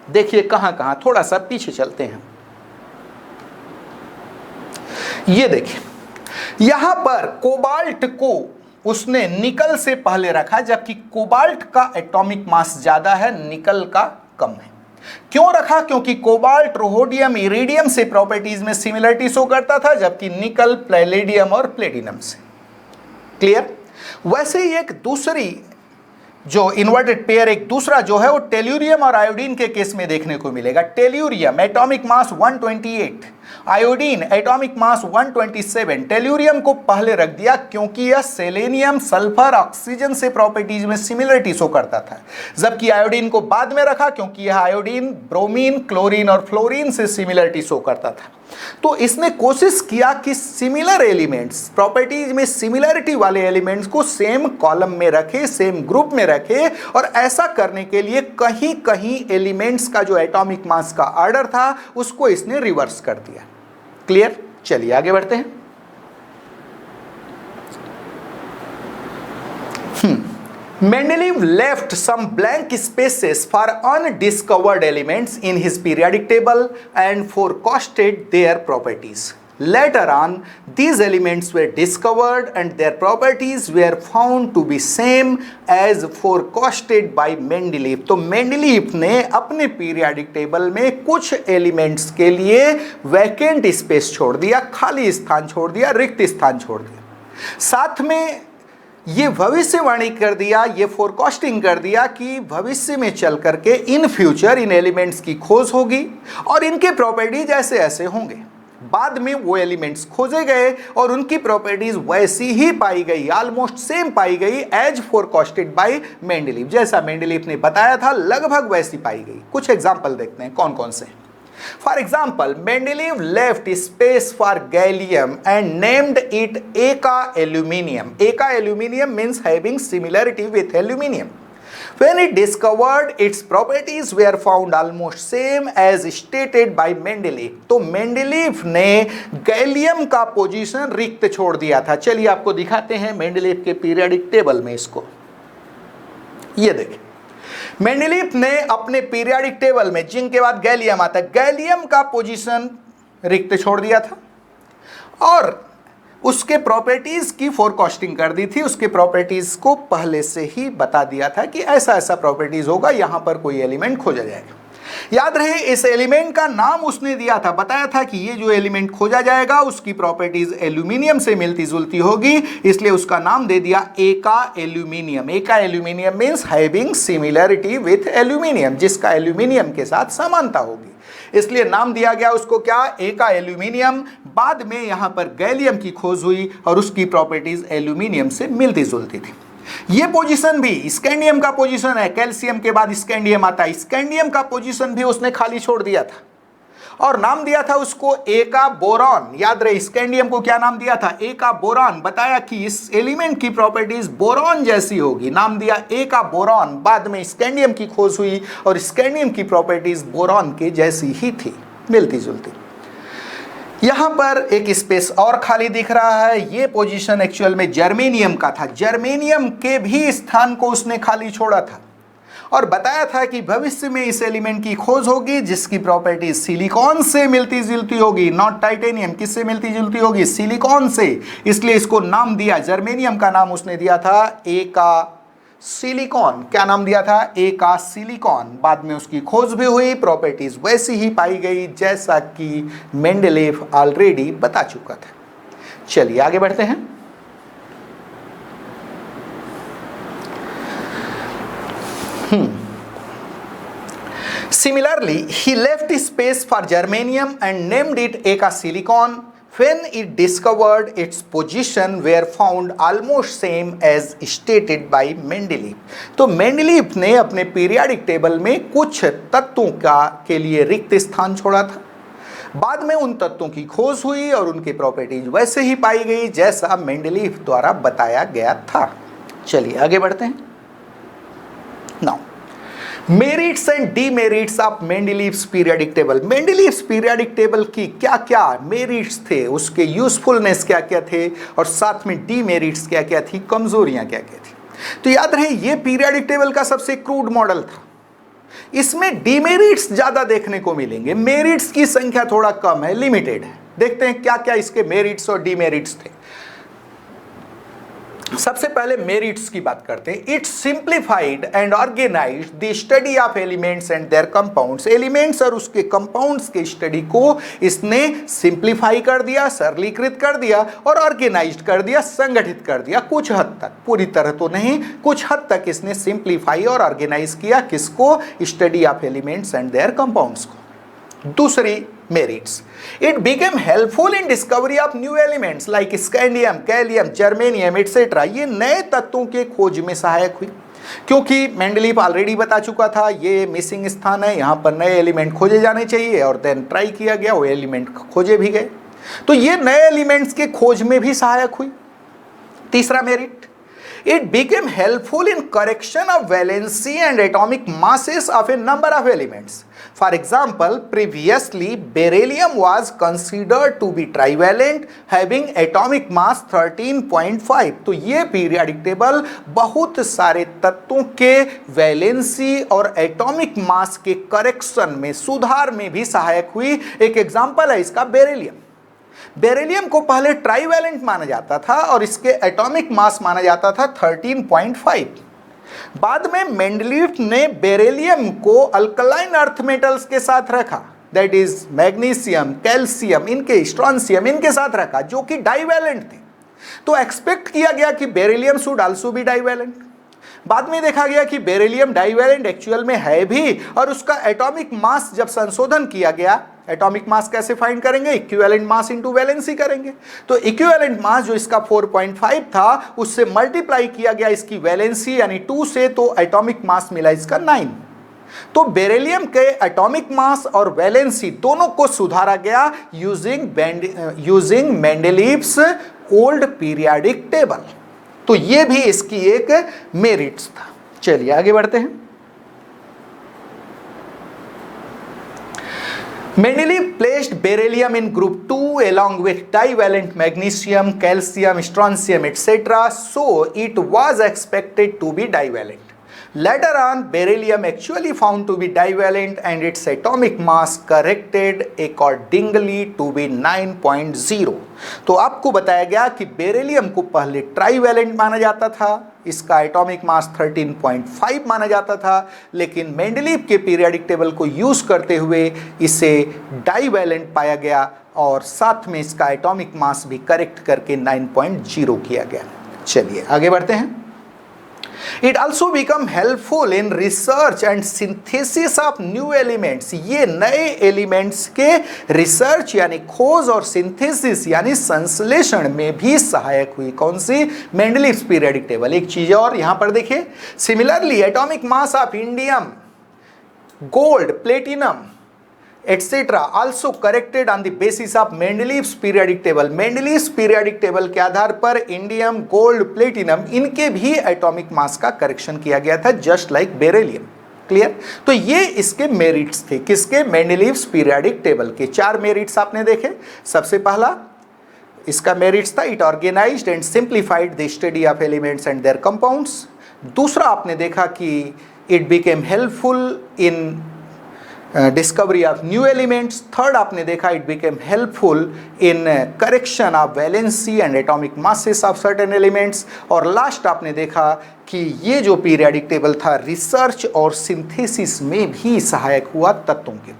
[SPEAKER 1] देखिए कहां कहां, थोड़ा सा पीछे चलते हैं। ये देखिए यहां पर कोबाल्ट को उसने निकल से पहले रखा, जबकि कोबाल्ट का एटॉमिक मास ज्यादा है, निकल का कम है। क्यों रखा? क्योंकि कोबाल्ट रोहोडियम इरिडियम से प्रॉपर्टीज में सिमिलरिटी शो करता था, जबकि निकल पैलेडियम और प्लेटिनम से। क्लियर? वैसे ही एक दूसरी जो इन्वर्टेड पेयर, एक दूसरा जो है वो टेल्यूरियम और आयोडीन के केस में देखने को मिलेगा। Tellurium atomic mass 128, iodine atomic mass 127। Tellurium को पहले रख दिया क्योंकि यह सेलेनियम, सल्फर, ऑक्सीजन से प्रॉपर्टीज में सिमिलरिटी शो करता था, जबकि आयोडीन को बाद में रखा क्योंकि यह आयोडीन ब्रोमीन, क्लोरीन और फ्लोरीन से सिमिलरिटी शो करता था। तो इसने कोशिश किया कि सिमिलर एलिमेंट्स, प्रॉपर्टीज में सिमिलरिटी वाले एलिमेंट्स को सेम कॉलम में रखे, सेम ग्रुप में रखे, और ऐसा करने के लिए कहीं कहीं एलिमेंट्स का जो एटॉमिक मास का ऑर्डर था उसको इसने रिवर्स कर दिया। क्लियर? चलिए आगे बढ़ते हैं। Mendeleev left some blank spaces for undiscovered elements in his periodic table and forecasted their properties. Later on, these elements were discovered and their properties were found to be same as forecasted by Mendeleev. तो Mendeleev ने अपने periodic table में कुछ elements के लिए vacant space छोड़ दिया, खाली स्थान छोड़ दिया, रिक्त स्थान छोड़ दिया। साथ में ये भविष्यवाणी कर दिया, ये फोरकास्टिंग कर दिया कि भविष्य में चल करके इन फ्यूचर इन एलिमेंट्स की खोज होगी और इनके प्रॉपर्टीज ऐसे ऐसे होंगे। बाद में वो एलिमेंट्स खोजे गए और उनकी प्रॉपर्टीज वैसी ही पाई गई, ऑलमोस्ट सेम पाई गई एज फोरकास्टेड बाय मेंडलीव। जैसा मेंडलीव ने बताया था लगभग वैसी पाई गई। कुछ एग्जाम्पल देखते हैं कौन कौन से। For example, Mendeleev left space for gallium and named it Eka aluminium. Eka aluminium means having similarity with aluminium. When he discovered its properties were found almost same as stated by Mendeleev. तो Mendeleev ने gallium का position रिक्त छोड़ दिया था। चलिए आपको दिखाते हैं मेंडलीव के पीरियडिक टेबल में इसको। ये देखिए मेंडलीव ने अपने पीरियडिक टेबल में जिंक के बाद गैलियम आता है, गैलियम का पोजीशन रिक्त छोड़ दिया था और उसके प्रॉपर्टीज की फोरकास्टिंग कर दी थी। उसके प्रॉपर्टीज को पहले से ही बता दिया था कि ऐसा ऐसा प्रॉपर्टीज होगा, यहां पर कोई एलिमेंट खोजा जाएगा। याद रहे इस एलिमेंट का नाम उसने दिया था, बताया था कि ये जो एलिमेंट खोजा जाएगा उसकी प्रॉपर्टीज एल्यूमिनियम से मिलती जुलती होगी, इसलिए उसका नाम दे दिया एका एल्यूमिनियम। एका aluminium means having similarity with aluminium, जिसका एल्यूमिनियम के साथ समानता होगी, इसलिए नाम दिया गया उसको क्या? एका एल्यूमिनियम। बाद में यहां पर गैलियम की खोज हुई और उसकी प्रॉपर्टीज एल्यूमिनियम से मिलती जुलती थी। ये पोजीशन भी स्कैंडियम का पोजीशन है, कैल्शियम के बाद स्कैंडियम आता है, स्कैंडियम का पोजीशन भी उसने खाली छोड़ दिया था और नाम दिया था उसको एका बोरॉन। याद रहे स्कैंडियम को क्या नाम दिया था? एका बोरॉन। बताया कि इस एलिमेंट की प्रॉपर्टीज बोरॉन जैसी होगी, नाम दिया एका बोरॉन। बाद में स्कैंडियम की खोज हुई और स्कैंडियम की प्रॉपर्टीज बोरॉन के जैसी ही थी, मिलती जुलती। यहां पर एक स्पेस और खाली दिख रहा है, ये पोजीशन एक्चुअल में जर्मेनियम का था। जर्मेनियम के भी स्थान को उसने खाली छोड़ा था और बताया था कि भविष्य में इस एलिमेंट की खोज होगी जिसकी प्रॉपर्टी सिलिकॉन से मिलती जुलती होगी, नॉट टाइटेनियम। किससे मिलती जुलती होगी? सिलिकॉन से। इसलिए इसको नाम दिया, जर्मेनियम का नाम उसने दिया था एका सिलिकॉन। क्या नाम दिया था? एका सिलिकॉन। बाद में उसकी खोज भी हुई, प्रॉपर्टीज वैसी ही पाई गई जैसा कि मेंडलीव ऑलरेडी बता चुका था। चलिए आगे बढ़ते हैं। Similarly, he left space for germanium and named it Eka silicon. When it discovered its position were found almost same as stated by Mendeleev. तो मेंडलीव ने अपने पीरियाडिक टेबल में कुछ तत्वों के लिए रिक्त स्थान छोड़ा था। बाद में उन तत्वों की खोज हुई और उनकी प्रॉपर्टीज वैसे ही पाई गई जैसा मेंडलीव द्वारा बताया गया था। चलिए आगे बढ़ते हैं। Now merits and demerits of Mendeleev's periodic table. Mendeleev's periodic table की क्या क्या मेरिट्स थे, उसके यूजफुलनेस क्या क्या थे, और साथ में डीमेरिट्स क्या क्या थी, कमजोरियां क्या क्या थी। तो याद रहे ये पीरियोडिक टेबल का सबसे क्रूड मॉडल था। इसमें डीमेरिट्स ज्यादा देखने को मिलेंगे, मेरिट्स की संख्या थोड़ा कम है, लिमिटेड है। देखते हैं क्या क्या इसके मेरिट्स और डीमेरिट्स थे। सबसे पहले मेरिट्स की बात करते हैं। It simplified and organised the study of elements and their compounds. Elements और उसके कंपाउंड्स के स्टडी को इसने सिंप्लीफाई कर दिया, सरलीकृत कर दिया और ऑर्गेनाइज्ड कर दिया, संगठित कर दिया। कुछ हद तक, पूरी तरह तो नहीं, कुछ हद तक इसने सिंप्लीफाई और ऑर्गेनाइज किया। किसको? Study of elements and their compounds को। दूसरी merits, it became helpful in discovery of new elements like scandium, gallium, germanium etc. ये नए तत्वों के खोज में सहायक हुई, क्योंकि मेंडलीव ऑलरेडी बता चुका था ये मिसिंग स्थान है, यहाँ पर नए एलिमेंट खोजे जाने चाहिए, और देन ट्राई किया गया, वो एलिमेंट खोजे भी गए। तो ये नए एलिमेंट्स के खोज में भी सहायक हुई। तीसरा merit, it became helpful in correction of valency and atomic masses of a number of elements. For example, previously beryllium was considered to be trivalent having atomic mass 13.5. तो ये पीरियोडिक टेबल बहुत सारे तत्वों के वैलेंसी और atomic mass के correction में, सुधार में भी सहायक हुई। एक एग्जांपल है इसका बेरिलियम। बेरिलियम को पहले ट्राइवैलेंट माना जाता था और इसके एटॉमिक मास माना जाता था 13.5। बाद में मेंडलीव ने बेरिलियम को अल्कलाइन अर्थ मेटल्स के साथ रखा, दैट इज मैग्नीशियम, कैल्शियम, इनके स्ट्रॉन्शियम इनके साथ रखा, जो कि डाइवैलेंट थे। तो एक्सपेक्ट किया गया कि beryllium should also be divalent. बाद में देखा गया कि बेरिलियम डाइवैलेंट एक्चुअल में है भी, और उसका एटॉमिक मास जब संशोधन किया गया, एटॉमिक मास कैसे फाइंड करेंगे? इक्विवेलेंट मास इनटू वैलेंसी करेंगे। तो इक्विवेलेंट मास जो इसका 4.5 था, उससे मल्टीप्लाई किया गया इसकी वैलेंसी यानी 2 से, तो एटॉमिक मास मिला इसका 9। तो बेरिलियम के एटॉमिक मास और वैलेंसी दोनों को सुधारा गया using Mendeleev's old periodic table. तो ये भी इसकी एक मेरिट्स था। चलिए आगे बढ़ते हैं। Mendeleev placed beryllium in group 2 along with divalent magnesium, calcium, strontium etc. So it was expected to be divalent. Later on, beryllium actually found to be divalent and its atomic mass corrected accordingly to be 9.0. तो आपको बताया गया कि beryllium को पहले trivalent माना जाता था, इसका एटॉमिक मास 13.5 माना जाता था, लेकिन मेंडलीव के पीरियोडिक टेबल को यूज करते हुए इसे डाइवैलेंट पाया गया और साथ में इसका एटॉमिक मास भी करेक्ट करके 9.0 किया गया। चलिए आगे बढ़ते हैं। It also become helpful in research and synthesis of new elements. ये नए एलिमेंट्स के रिसर्च यानी खोज और सिंथेसिस यानी संश्लेषण में भी सहायक हुई। कौन सी? Mendeleev's periodic table. एक चीज और यहां पर देखिए, similarly atomic mass of indium, gold, platinum etc. also corrected on the basis of Mendeleev's periodic table. Mendeleev's periodic table के आधार पर इंडियम, गोल्ड, प्लेटिनम इनके भी एटॉमिक मास का करेक्शन किया गया था, जस्ट लाइक बेरिलियम। क्लियर? तो ये इसके मेरिट्स थे, किसके? मेंडलीव्स पीरियोडिक टेबल के। 4 मेरिट्स आपने देखे। सबसे पहला इसका मेरिट्स था, it organised and simplified the study of elements and their compounds. दूसरा आपने देखा कि it became helpful in discovery of new elements. Third आपने देखा it became helpful in correction of valency and atomic masses of certain elements. और last आपने देखा कि ये जो पीरियोडिक टेबल था रिसर्च और सिंथेसिस में भी सहायक हुआ तत्वों के।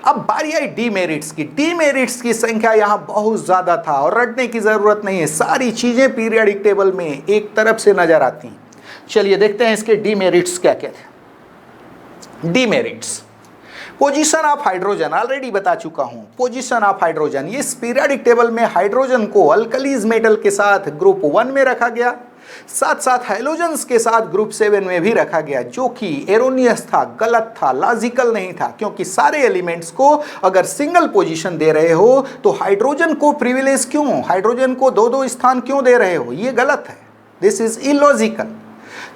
[SPEAKER 1] अब बारी आई डीमेरिट्स की। डीमेरिट्स की संख्या यहाँ बहुत ज़्यादा था और रटने की ज़रूरत नहीं है, सारी चीज़ें पीरियोडिक टेबल में एक तरफ से नज़र आती हैं। चलिए देखते हैं इसके डीमेरिट्स क्या क्या थे। Demerits, position of hydrogen already बता चुका हूं। पोजीशन ऑफ हाइड्रोजन, इस पीरियोडिक टेबल में हाइड्रोजन को अल्कलीज मेटल के साथ ग्रुप 1 में रखा गया, साथ साथ हैलोजेंस के साथ ग्रुप 7 में भी रखा गया, जो कि एरोनियस था, गलत था, लॉजिकल नहीं था। क्योंकि सारे एलिमेंट्स को अगर सिंगल पोजीशन दे रहे हो तो हाइड्रोजन को प्रिविलेज क्यों, हाइड्रोजन को दो दो स्थान क्यों दे रहे हो, ये गलत है। This is illogical.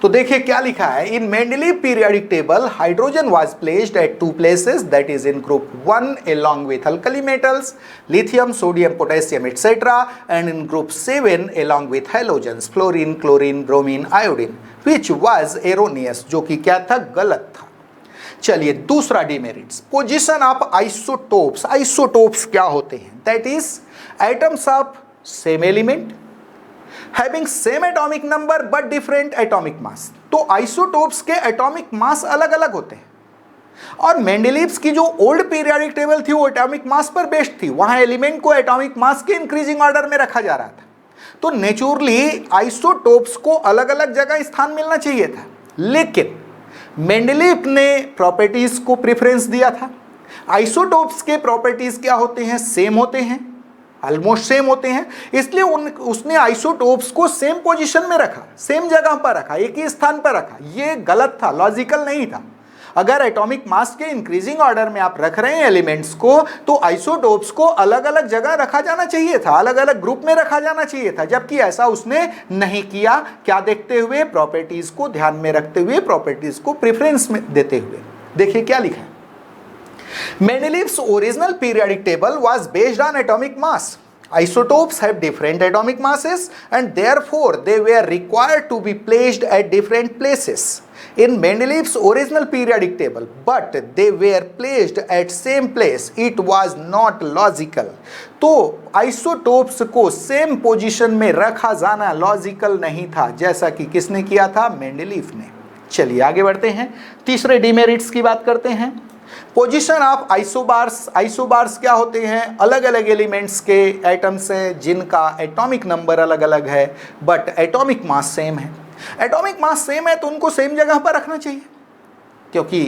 [SPEAKER 1] तो देखिए क्या लिखा है, in Mendeleev periodic table hydrogen was placed at 2 places, that is in group 1 along with alkali metals lithium, sodium, potassium etc, and in group 7 along with halogens fluorine, chlorine, bromine, iodine, which was erroneous, जो कि क्या था, गलत था। चलिए दूसरा demerits, position of isotopes. Isotopes क्या होते हैं, that is atoms of same element having same atomic number but different atomic mass. तो आइसोटोप्स के एटॉमिक मास अलग अलग होते हैं, और मेंडलीव्स की जो ओल्ड पीरियोडिक टेबल थी वो एटॉमिक मास पर बेस्ड थी, वहां एलिमेंट को एटॉमिक मास के इंक्रीजिंग ऑर्डर में रखा जा रहा था। तो नेचुरली आइसोटोप्स को अलग अलग जगह स्थान मिलना चाहिए था, लेकिन मेंडलीव ने प्रॉपर्टीज को प्रेफरेंस दिया था। आइसोटोप्स के प्रॉपर्टीज क्या होते हैं, सेम होते हैं, ऑलमोस्ट सेम होते हैं, इसलिए उसने आइसोटोप्स को सेम पोजीशन में रखा, सेम जगह पर रखा, एक ही स्थान पर रखा। ये गलत था, लॉजिकल नहीं था। अगर एटॉमिक मास के इंक्रीजिंग ऑर्डर में आप रख रहे हैं एलिमेंट्स को, तो आइसोटोप्स को अलग अलग जगह रखा जाना चाहिए था, अलग अलग ग्रुप में रखा जाना चाहिए था, जबकि ऐसा उसने नहीं किया। क्या देखते हुए, प्रॉपर्टीज को ध्यान में रखते हुए, प्रॉपर्टीज को प्रेफरेंस में देते हुए। देखिए क्या लिखा है, Mendeleev's original periodic table was based on atomic mass. Isotopes have different atomic masses and therefore they were required to be placed at different places in Mendeleev's original periodic table, but they were placed at same place. It was not logical. तो isotopes को same position में रखा जाना logical नहीं था, जैसा कि किसने किया था, मेंडलीव ने। चलिए आगे बढ़ते हैं, तीसरे डिमेरिट्स की बात करते हैं। Position of isobars. आइसोबार्स क्या होते हैं, अलग अलग एलिमेंट्स के एटम्स हैं जिनका एटॉमिक नंबर अलग अलग है बट एटॉमिक मास सेम है। एटॉमिक मास सेम है तो उनको सेम जगह पर रखना चाहिए, क्योंकि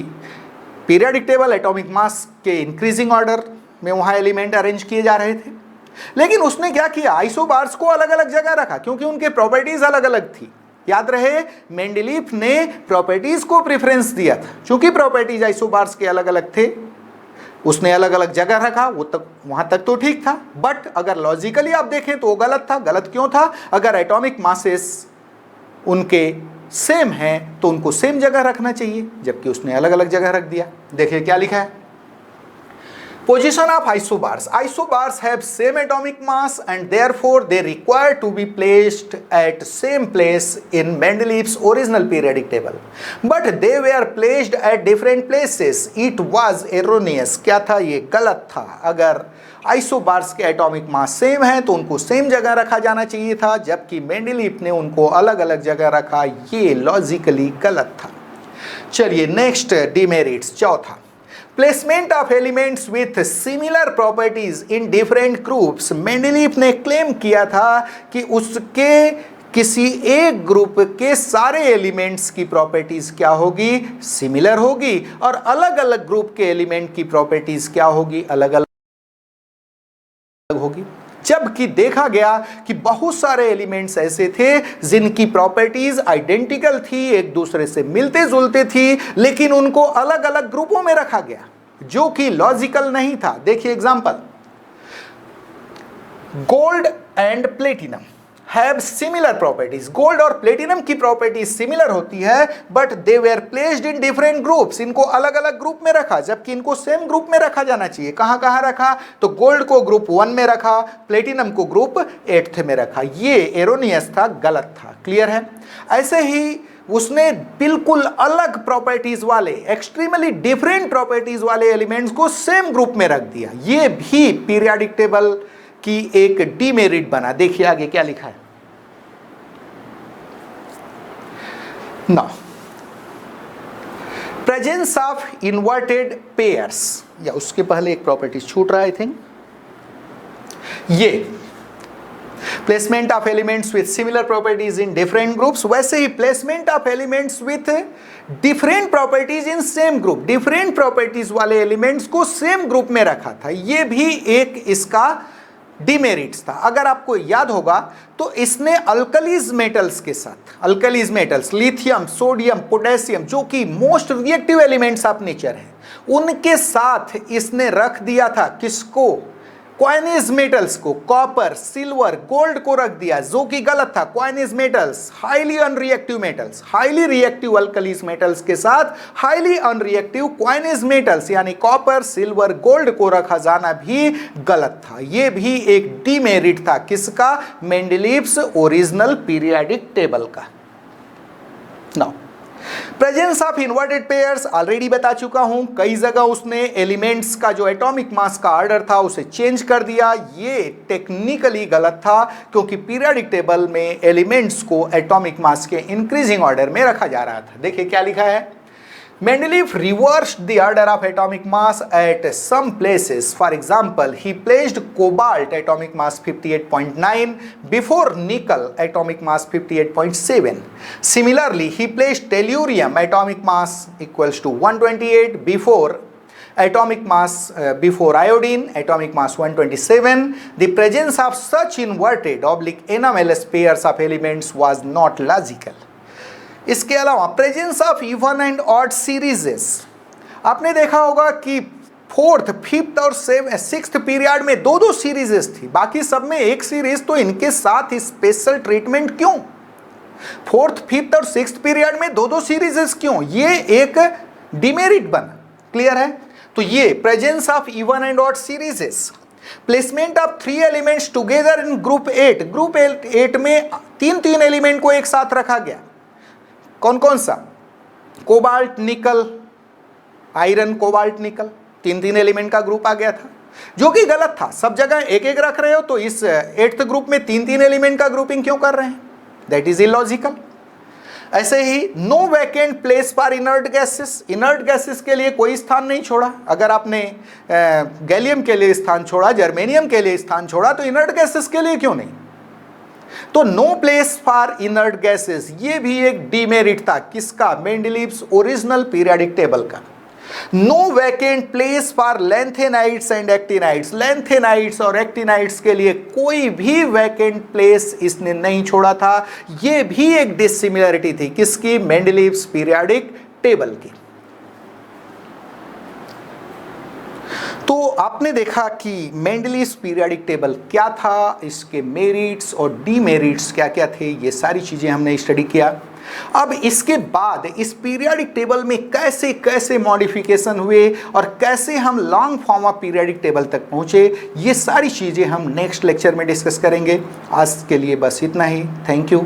[SPEAKER 1] पीरियोडिक टेबल एटॉमिक मास के इंक्रीजिंग ऑर्डर में वहाँ एलिमेंट अरेंज किए जा रहे थे। लेकिन उसने क्या किया, आइसोबार्स को अलग अलग जगह रखा, क्योंकि उनके प्रॉपर्टीज अलग अलग थी। याद रहे, मेंडलीव ने प्रॉपर्टीज को प्रेफरेंस दिया था, क्योंकि प्रॉपर्टीज आइसोबार्स के अलग अलग थे, उसने अलग अलग जगह रखा, वो तक वहां तक तो ठीक था। बट अगर लॉजिकली आप देखें तो वो गलत था। गलत क्यों था, अगर एटॉमिक मासेस उनके सेम हैं तो उनको सेम जगह रखना चाहिए, जबकि उसने अलग अलग जगह रख दिया। देखिए क्या लिखा है, Position of isobars. Isobars have same atomic mass and therefore they require to be placed at same place in Mendeleev's original periodic table. But they were placed at different places. It was erroneous. क्या था, ये गलत था। अगर isobars के atomic mass same है तो उनको सेम जगह रखा जाना चाहिए था, जबकि मेंडलीव ने उनको अलग अलग जगह रखा, ये लॉजिकली गलत था। चलिए नेक्स्ट डिमेरिट्स, चौथा, placement of elements with similar properties in different groups. Mendeleev ने क्लेम किया था कि उसके किसी एक ग्रुप के सारे एलिमेंट्स की प्रॉपर्टीज क्या होगी, सिमिलर होगी, और अलग अलग ग्रुप के एलिमेंट की प्रॉपर्टीज क्या होगी, अलग अलग होगी। जबकि देखा गया कि बहुत सारे एलिमेंट्स ऐसे थे जिनकी प्रॉपर्टीज आइडेंटिकल थी, एक दूसरे से मिलते जुलते थी, लेकिन उनको अलग अलग ग्रुपों में रखा गया, जो कि लॉजिकल नहीं था। देखिए example, gold and platinum have similar properties. Gold और प्लेटिनम की प्रॉपर्टीज सिमिलर होती है, but they were placed in different groups. इनको अलग अलग ग्रुप में रखा, जबकि इनको सेम ग्रुप में रखा जाना चाहिए। कहां कहां रखा, तो गोल्ड को ग्रुप 1 में रखा, प्लेटिनम को ग्रुप 8 में रखा। ये एरोनियस था, गलत था। क्लियर है। ऐसे ही उसने बिल्कुल अलग प्रॉपर्टीज वाले, एक्सट्रीमली डिफरेंट प्रॉपर्टीज वाले एलिमेंट्स को सेम ग्रुप में रख दिया। ये भी पीरियोडिक टेबल की एक डीमेरिट बना। देखिए आगे क्या लिखा है, now presence of inverted pairs, या उसके पहले एक प्रॉपर्टी छूट रहा है, आई थिंक ये placement of elements with similar properties in different groups, वैसे ही placement of elements with different properties in same group, different properties वाले एलिमेंट्स को सेम ग्रुप में रखा था, यह भी एक इसका डिमेरिट्स था। अगर आपको याद होगा तो इसने अल्कलीज मेटल्स के साथ, alkalis metals lithium, sodium, potassium, जो कि most reactive elements of nature है, उनके साथ इसने रख दिया था किसको, क्वाइनेज मेटल्स को, कॉपर, सिल्वर, गोल्ड को रख दिया, जो कि गलत था। Coinage metals highly unreactive metals, highly reactive alkalis metals के साथ हाईली अनरिएक्टिव क्वाइनेज मेटल्स यानी कॉपर, सिल्वर, गोल्ड को रखा जाना भी गलत था। यह भी एक डीमेरिट था किसका, मेंडलीव्स ओरिजिनल पीरियोडिक टेबल का। Now presence of inverted pairs already बता चुका हूं, कई जगह उसने एलिमेंट्स का जो एटॉमिक मास का ऑर्डर था उसे चेंज कर दिया। ये टेक्निकली गलत था क्योंकि पीरियोडिक टेबल में एलिमेंट्स को एटॉमिक मास के इंक्रीजिंग ऑर्डर में रखा जा रहा था। देखिए क्या लिखा है, Mendeleev reversed the order of atomic mass at some places. For example, he placed cobalt atomic mass 58.9 before nickel atomic mass 58.7. Similarly, he placed tellurium atomic mass equals to 128 before atomic mass before iodine atomic mass 127. The presence of such inverted oblique anomalous pairs of elements was not logical. इसके अलावा presence of even and odd सीरीजेस, आपने देखा होगा कि fourth, fifth और sixth period में दो दो सीरीजेस थी, बाकी सब में एक सीरीज, तो इनके साथ स्पेशल ट्रीटमेंट क्यों? फोर्थ, फिफ्थ और सिक्स्थ पीरियड में दो दो सीरीजेस क्यों? ये एक डिमेरिट बना। क्लियर है? तो ये presence of even and odd सीरीजेस, placement of 3 elements together in group 8, group 8 में तीन एलिमेंट को एक साथ रखा गया। कौन कौन सा? कोबाल्ट, निकल, आयरन, कोबाल्ट, निकल, तीन एलिमेंट का ग्रुप आ गया था, जो कि गलत था। सब जगह एक एक रख रहे हो तो इस 8th ग्रुप में तीन एलिमेंट का ग्रुपिंग क्यों कर रहे हैं? That is illogical. ऐसे ही no vacant place for inert gases, inert gases के लिए कोई स्थान नहीं छोड़ा। अगर आपने गैलियम के लिए स्थान छोड़ा, जर्मेनियम के लिए स्थान छोड़ा, तो इनर्ट गैसेस के लिए क्यों नहीं? तो no place for inert gases, ये भी एक डीमेरिट था किसका? मेंडलीव्स ओरिजिनल पीरियोडिक टेबल का। No vacant place for lanthanides and actinides, lanthanides और एक्टिनाइड्स के लिए कोई भी वैकेंट प्लेस इसने नहीं छोड़ा था। ये भी एक डिसिमिलरिटी थी किसकी? मेंडलीव्स पीरियोडिक टेबल की। तो आपने देखा कि मेंडलीव्स पीरियोडिक टेबल क्या था, इसके मेरिट्स और डीमेरिट्स क्या क्या थे, ये सारी चीजें हमने स्टडी किया। अब इसके बाद इस पीरियोडिक टेबल में कैसे कैसे मॉडिफिकेशन हुए और कैसे हम long form of periodic table तक पहुंचे, ये सारी चीजें हम नेक्स्ट लेक्चर में डिस्कस करेंगे। आज के लिए बस इतना ही। Thank you.